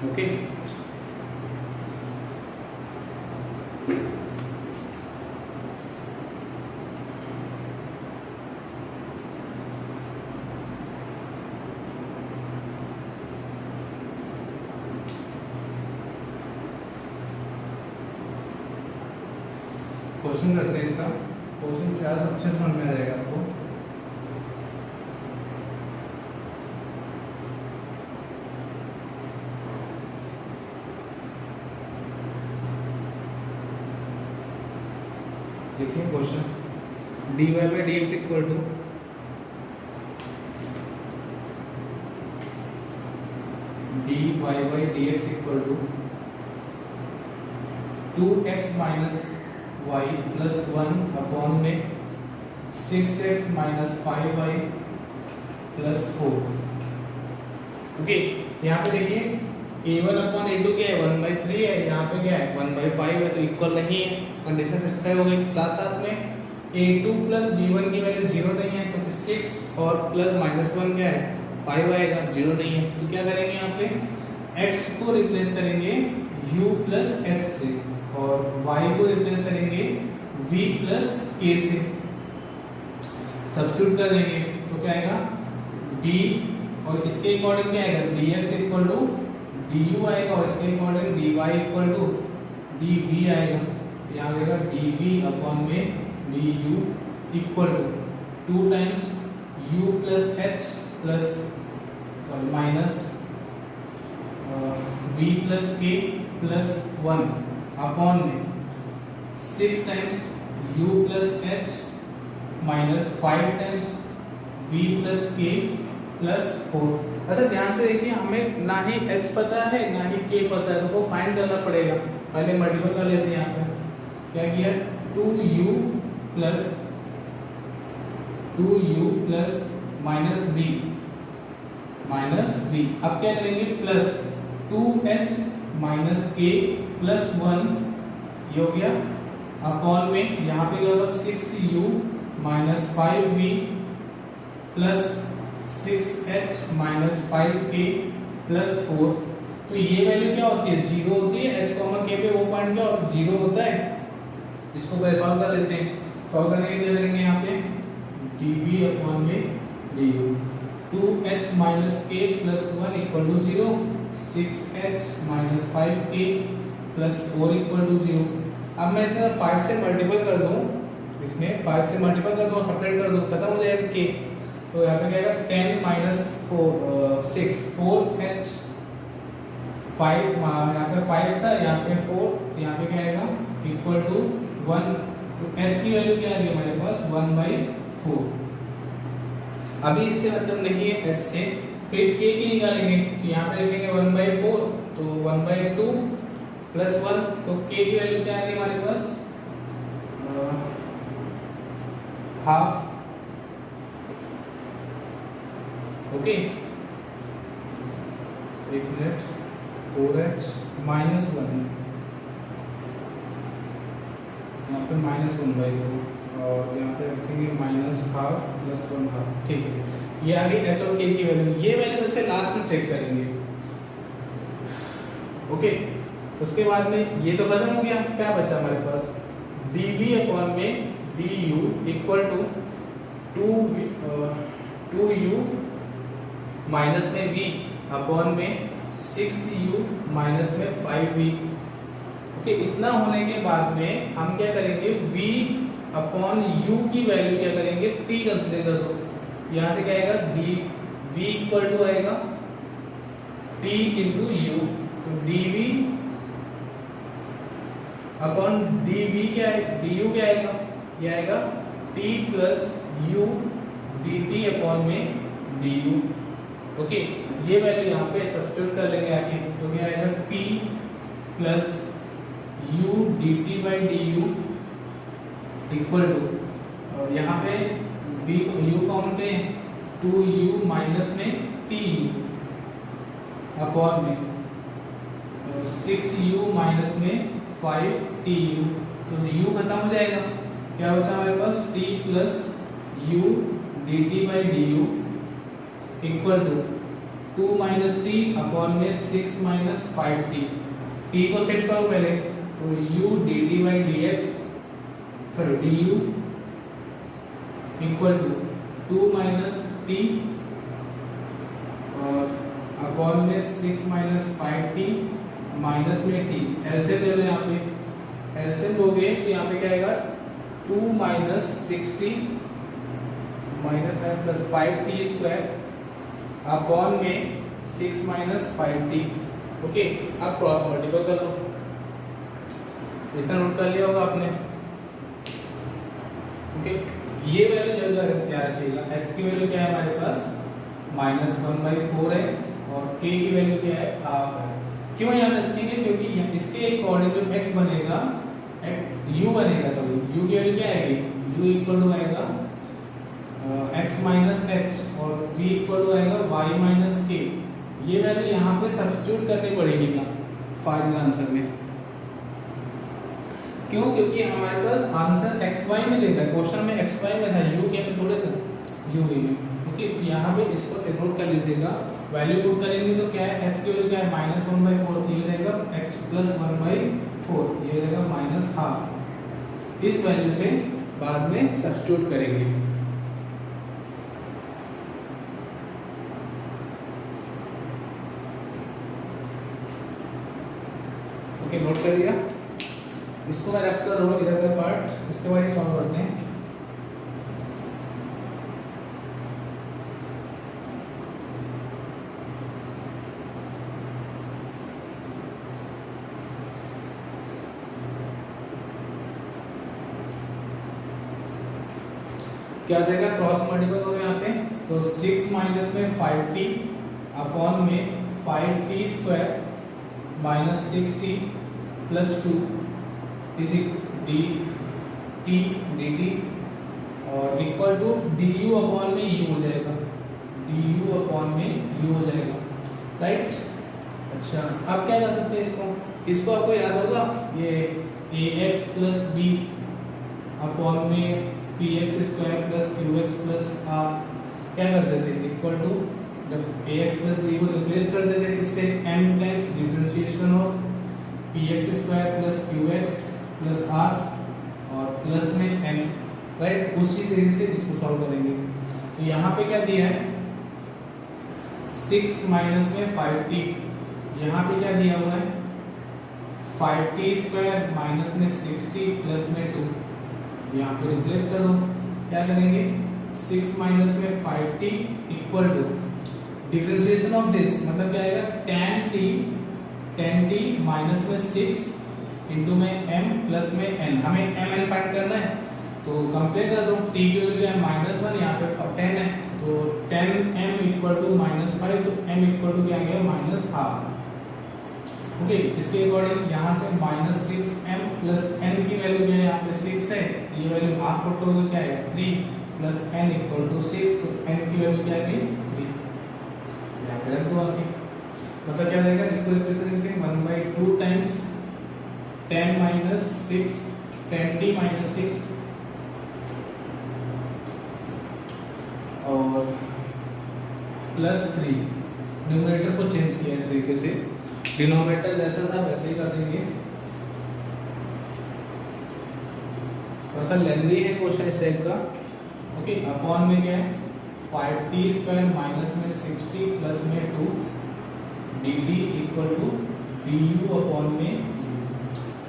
ओके, क्वेश्चन करते हैं इसका, क्वेश्चन से आज अच्छे समझ में आ जाएगा आपको। देखिए question, dy by d x equal to dy by d x equal to 2x minus y plus 1 upon में 6x minus 5y plus 4। Okay, यहाँ पे देखिए a1 अपॉन a2 क्या है 1/3 है, यहाँ पे क्या है 1/5 है, तो इक्वल नहीं है, कंडीशन सेटिस्फाई हो गई। साथ साथ में a2 प्लस b1 की वैल्यू 0 नहीं है, क्योंकि 6 और प्लस -1 क्या है 5 आएगा, 0 नहीं है, तो क्या करेंगे यहाँ पे x को रिप्लेस करेंगे u प्लस h से और y को रिप्लेस करेंगे v प्लस k से, सब्स्टिट्यूट कर देंगे तो क्या आएगा d और इसके अकॉर्डिंग क्या आएगा dx इक्वल टू du आएगा और इसके according dy equal to dv आएगा। यहाँ आएगा dv अपॉन में du equal to 2 times u plus h plus minus v plus k plus 1 upon में 6 times u plus h minus 5 times v plus k plus 4। अच्छा ध्यान से देखिए, हमें ना ही h पता है ना ही k पता है, तो वो फाइंड करना पड़ेगा। पहले मल्टीपल कर लेते हैं। यहाँ पे क्या किया 2u प्लस माइनस v, अब क्या करेंगे plus 2h minus k plus 1, ये हो गया अपॉन में यहाँ पे क्या होगा 6u minus 5v plus 6h minus 5k plus 4। तो ये वैल्यू क्या होती है 0 होती है, h k पे वो पॉइंट क्या होता है 0 होता है। इसको पहले सॉल्व कर लेते हैं। सॉल्व करने के लिए करेंगे यहाँ पे dv अपॉन में du 2h minus k plus 1 equal to 0, 6h minus 5k plus 4 equal to 0। अब मैं इसका 5 से मल्टीपल कर दूं, इसमें 5 से मल्टीपल कर दूं, सब्ट्रैक्ट कर दूं, खत्म हो जाएगा k। तो यहाँ पे क्या आएगा 10 माइनस 6 4h 5, यहाँ पे 5 था, यहाँ पे 4, यहाँ पे क्या आएगा इक्वल टू 1। तो h की वैल्यू क्या आ रही है हमारे पास 1/4। अभी इससे मतलब नहीं है h से, फिर k की निकालेंगे, तो यहाँ पे लिखेंगे 1/4, तो 1/2 प्लस 1, तो k की वैल्यू क्या आ रही है हमारे पास हाफ। ओके, एक मिनट 4h माइनस 1, यहाँ पे -1/4 और यहाँ पे रखेंगे माइनस हाफ प्लस 1 हाफ। ठीक है, ये आ गई h और k की वैल्यू। ये वैल्यू सबसे लास्ट में चेक करेंगे। ओके, उसके बाद में ये तो खत्म हो गया, क्या बचा हमारे पास dv अपॉन में du equal to 2u minus में v अपॉन में 6u माइनस में 5v। ओके, इतना होने के बाद में हम क्या करेंगे v अपॉन u की वैल्यू क्या करेंगे t कंसीडर कर दो। यहाँ से क्या आएगा v इक्वल टू आएगा t इंटू u, तो dv अपॉन dv क्या है du क्या आएगा, ये आएगा t plus u dt upon में du। ओके, ये वैल्यू यहाँ पे सब्स्टिट्यूट कर लेंगे आके, तो क्या आएगा t plus u dt by du equal to, और यहाँ पे v u कॉमन पे 2u माइनस में tu अपॉन में 6u माइनस में 5tu, तो u खत्म हो जाएगा, क्या बचा हमारे पास t plus u dt by du equal to 2 minus t upon में 6 माइनस 5t। t को सेट करो पहले, तो u dt by dx sorry du equal to 2 minus t और अपॉन में 6 माइनस 5t माइनस में t। एलसीएम ले लो, यहाँ पे एलसीएम लोगे तो यहाँ पे क्या आएगा 2 minus 6t minus plus 5t square upon में 6 माइनस 5t। ओके, अब क्रॉस मल्टीपल कर लो, इतना नोट कर लिया होगा आपने। ओके, ये वैल्यू जरूर याद रखिएगा, x की वैल्यू क्या है हमारे पास -1/4 है और k की वैल्यू क्या है हाफ है। क्यों याद रखेंगे? क्योंकि इसके अकॉर्डिंग जो x बनेगा, u बनेगा, तो u की वैल्यू क्या आएगी, u इक्वल टू आएगा x माइनस h और v इक्वल टू आएगा y माइनस k। ये वैल्यू यहाँ पे सब्स्टिट्यूट करनी पड़ेगी ना फाइनल आंसर में। क्यों? क्योंकि हमारे पास आंसर xy में देगा, क्वेश्चन में xy में था, u के में थोड़े था, u v में। ओके, यहाँ पे इसको नोट कर लीजिएगा, वैल्यू पुट करेंगे तो क्या है, h की वैल्यू क्या है -1/4, तो ये हो जाएगा x + 1/4, ये हो जाएगा -1/2। इस वैल्यू से बाद में सब्स्टिट्यूट करेंगे। ओके, नोट कर लिया, इसको मैं रेफ कर रहा हूँ इधर का पार्ट, उसके बाद सॉल्व करते हैं। क्या देगा, क्रॉस मल्टीपल करो यहाँ पे, तो 6 माइनस में 5t अपॉन में 5t² minus 6t plus 2 is dt और इक्वल टू du अपॉन में u हो जाएगा, du अपॉन में u हो जाएगा, राइट। अच्छा, अब क्या कर सकते हैं इसको आपको याद होगा, ये ax प्लस b अपॉन में px² plus qx plus r क्या कर देते हैं, इक्वल टू जब ax प्लस b को रिप्लेस कर देते हैं इससे m times differentiation of px² plus qx plus r और प्लस में n, राइट। उसी तरीके से इसको सॉल्व करेंगे। तो यहाँ पे क्या दिया है, 6 माइनस में 5t, यहाँ पे क्या दिया हुआ है 5t² माइनस में 6t प्लस में 2, यहाँ पे रिप्लेस कर दो। क्या करेंगे, 6 माइनस में 5t equal to differentiation of this, मतलब क्या आएगा, 10t माइनस में 6 इंटू में m प्लस में n, हमें m n फाइंड करना है, तो कंपेयर कर दो, t की वैल्यू क्या है -1, यहाँ पे 10 है, तो 10m इक्वल टू -5, तो m इक्वल टू क्या आ गया -1/2। ओके, इसके अकॉर्डिंग यहाँ से -6m प्लस n की वैल्यू क्या है, यहाँ पे 6 है, ये वैल्यू हाफ पुट करोगे क्या है 3 प्लस n इक्वल टू 6, तो n की वैल्यू क्या आएगी 3, यहाँ पे रख दो आगे। मतलब क्या जाएगा, इसको रिप्लेस करेंगे 1/2 टाइम्स 10 माइनस 6 10t माइनस 6 और प्लस 3, न्यूमरेटर को चेंज किया इस तरीके से, डिनोमिनेटर जैसा था वैसे ही कर देंगे। थोड़ा सा लेंदी है क्वेश्चन इस टाइप का। ओके, अपॉन में क्या है 5t² माइनस में 6t प्लस में 2 dt equal to du upon में,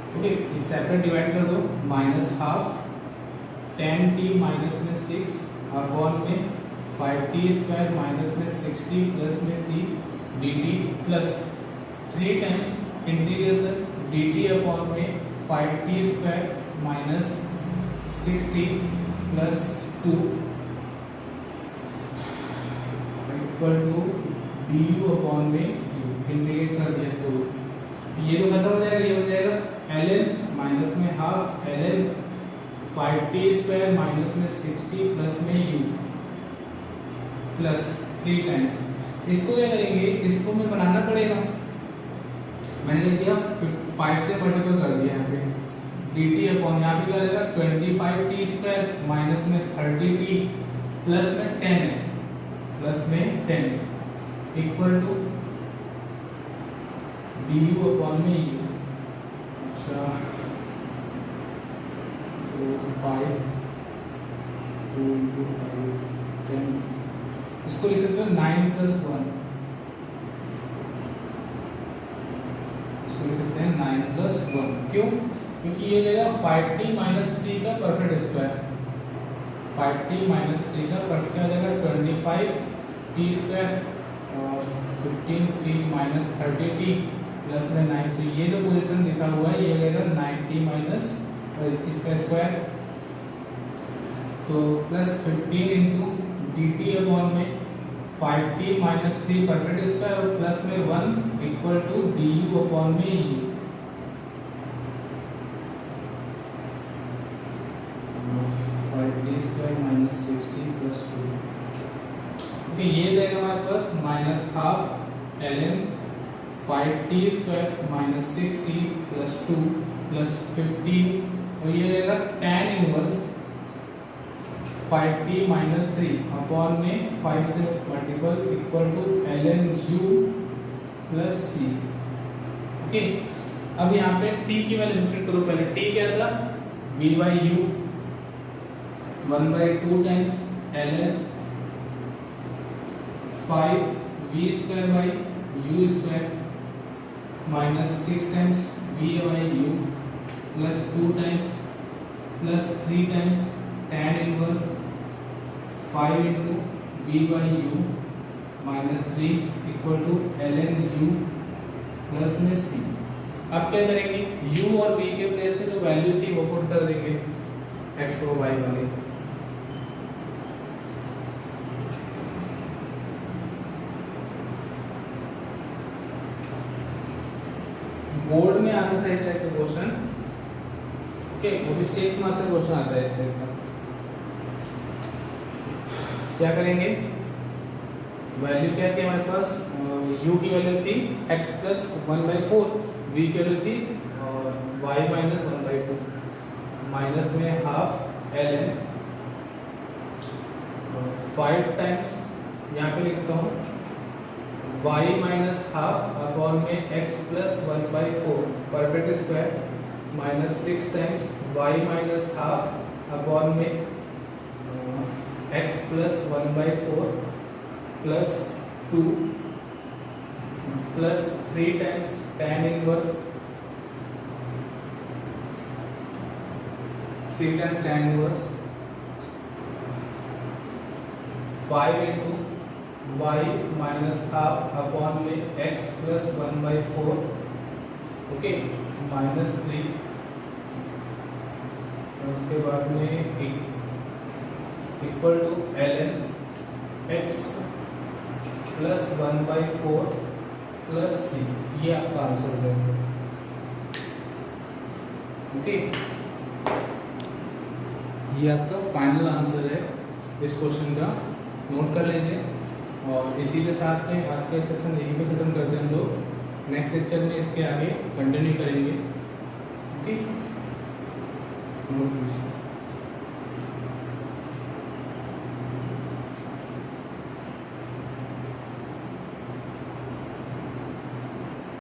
ओके, एक सेपरेट डिवाइड कर दो, -1/2 10t माइनस में 6 अपॉन में 5t² माइनस में 6t प्लस में t dt plus 3 times integration dt upon में 5t² minus 6t plus 2 equal to du upon में इंटीग्रेट कर दिया इसको, ये तो खत्म हो जाएगा, ये हो जाएगा ln माइनस में हाफ ln 5t² माइनस में 6t प्लस में u प्लस 3 टाइम्स। इसको क्या करेंगे, इसको में बनाना पड़ेगा, मैंने किया 5 से मल्टीपल कर दिया यहाँ पे dt अपॉन, यहाँ पे क्या आएगा 25t² माइनस में 30t प्लस में 10 है, प्लस में 10 इक्वल टू du अपॉन में u। अच्छा, तो 5 2 into 5 10, इसको लिख सकते हो 9 + 1, इसको लिख सकते हैं 9 + 1। क्यों? क्योंकि ये जाएगा 5t माइनस 3 का परफेक्ट स्क्वायर, 5t माइनस 3 का परफेक्ट आ जाएगा 25t² और 15 3 माइनस 30t प्लस में 9, तो ये जो पोजीशन लिखा हुआ है ये हो जाएगा 90 माइनस इसका स्क्वायर। तो plus 15 into D T upon में 5t माइनस 3 परफेक्ट स्क्वायर और प्लस में 1 equal to D U upon में यू। माइनस 60 प्लस 2, ओके ये जाएगा हमारे पास minus half ln 5t square minus 6t plus 2 plus 15 और ये जाएगा tan inverse 5t minus 3 upon में 5 से multiple equal to ln u plus c। Okay अब यहाँ पे t की वैल्यू इंसर्ट करो। पहले t क्या था v by u 1/2 times ln 5 v square by u square minus 6 times v by u plus 2 times plus 3 times tan inverse 5 into v by u minus 3 equal to ln u plus में c। अब क्या करेंगे u और v के place पे जो value थी वो पुट कर देंगे x और y वाले। बोर्ड में आता था इस टाइप का क्वेश्चन, ओके वो भी 6 मार्क्स का क्वेश्चन आता है इस टाइप का। क्या करेंगे वैल्यू क्या थी हमारे पास u की वैल्यू थी x प्लस 1/4, v की वैल्यू थी y माइनस 1/2 माइनस में हाफ ln 5 टाइम्स यहाँ पे लिखता हूँ y माइनस हाफ अपॉन में x plus 1/4 perfect square minus 6 times y minus half upon में x plus 1/4 plus 2 plus 3 times tan inverse 3 times tan inverse 5 into y minus half upon में x plus 1/4 okay minus 3 उसके बाद में equal to ln x plus 1/4 plus c। ये आपका answer है। Okay ये आपका फाइनल आंसर है इस क्वेश्चन का, नोट कर लीजिए। और इसी के साथ में आज का सेशन यहीं पे ख़त्म करते हैं हम लोग। नेक्स्ट लेक्चर में इसके आगे कंटिन्यू करेंगे। ओके नोट कीजिए।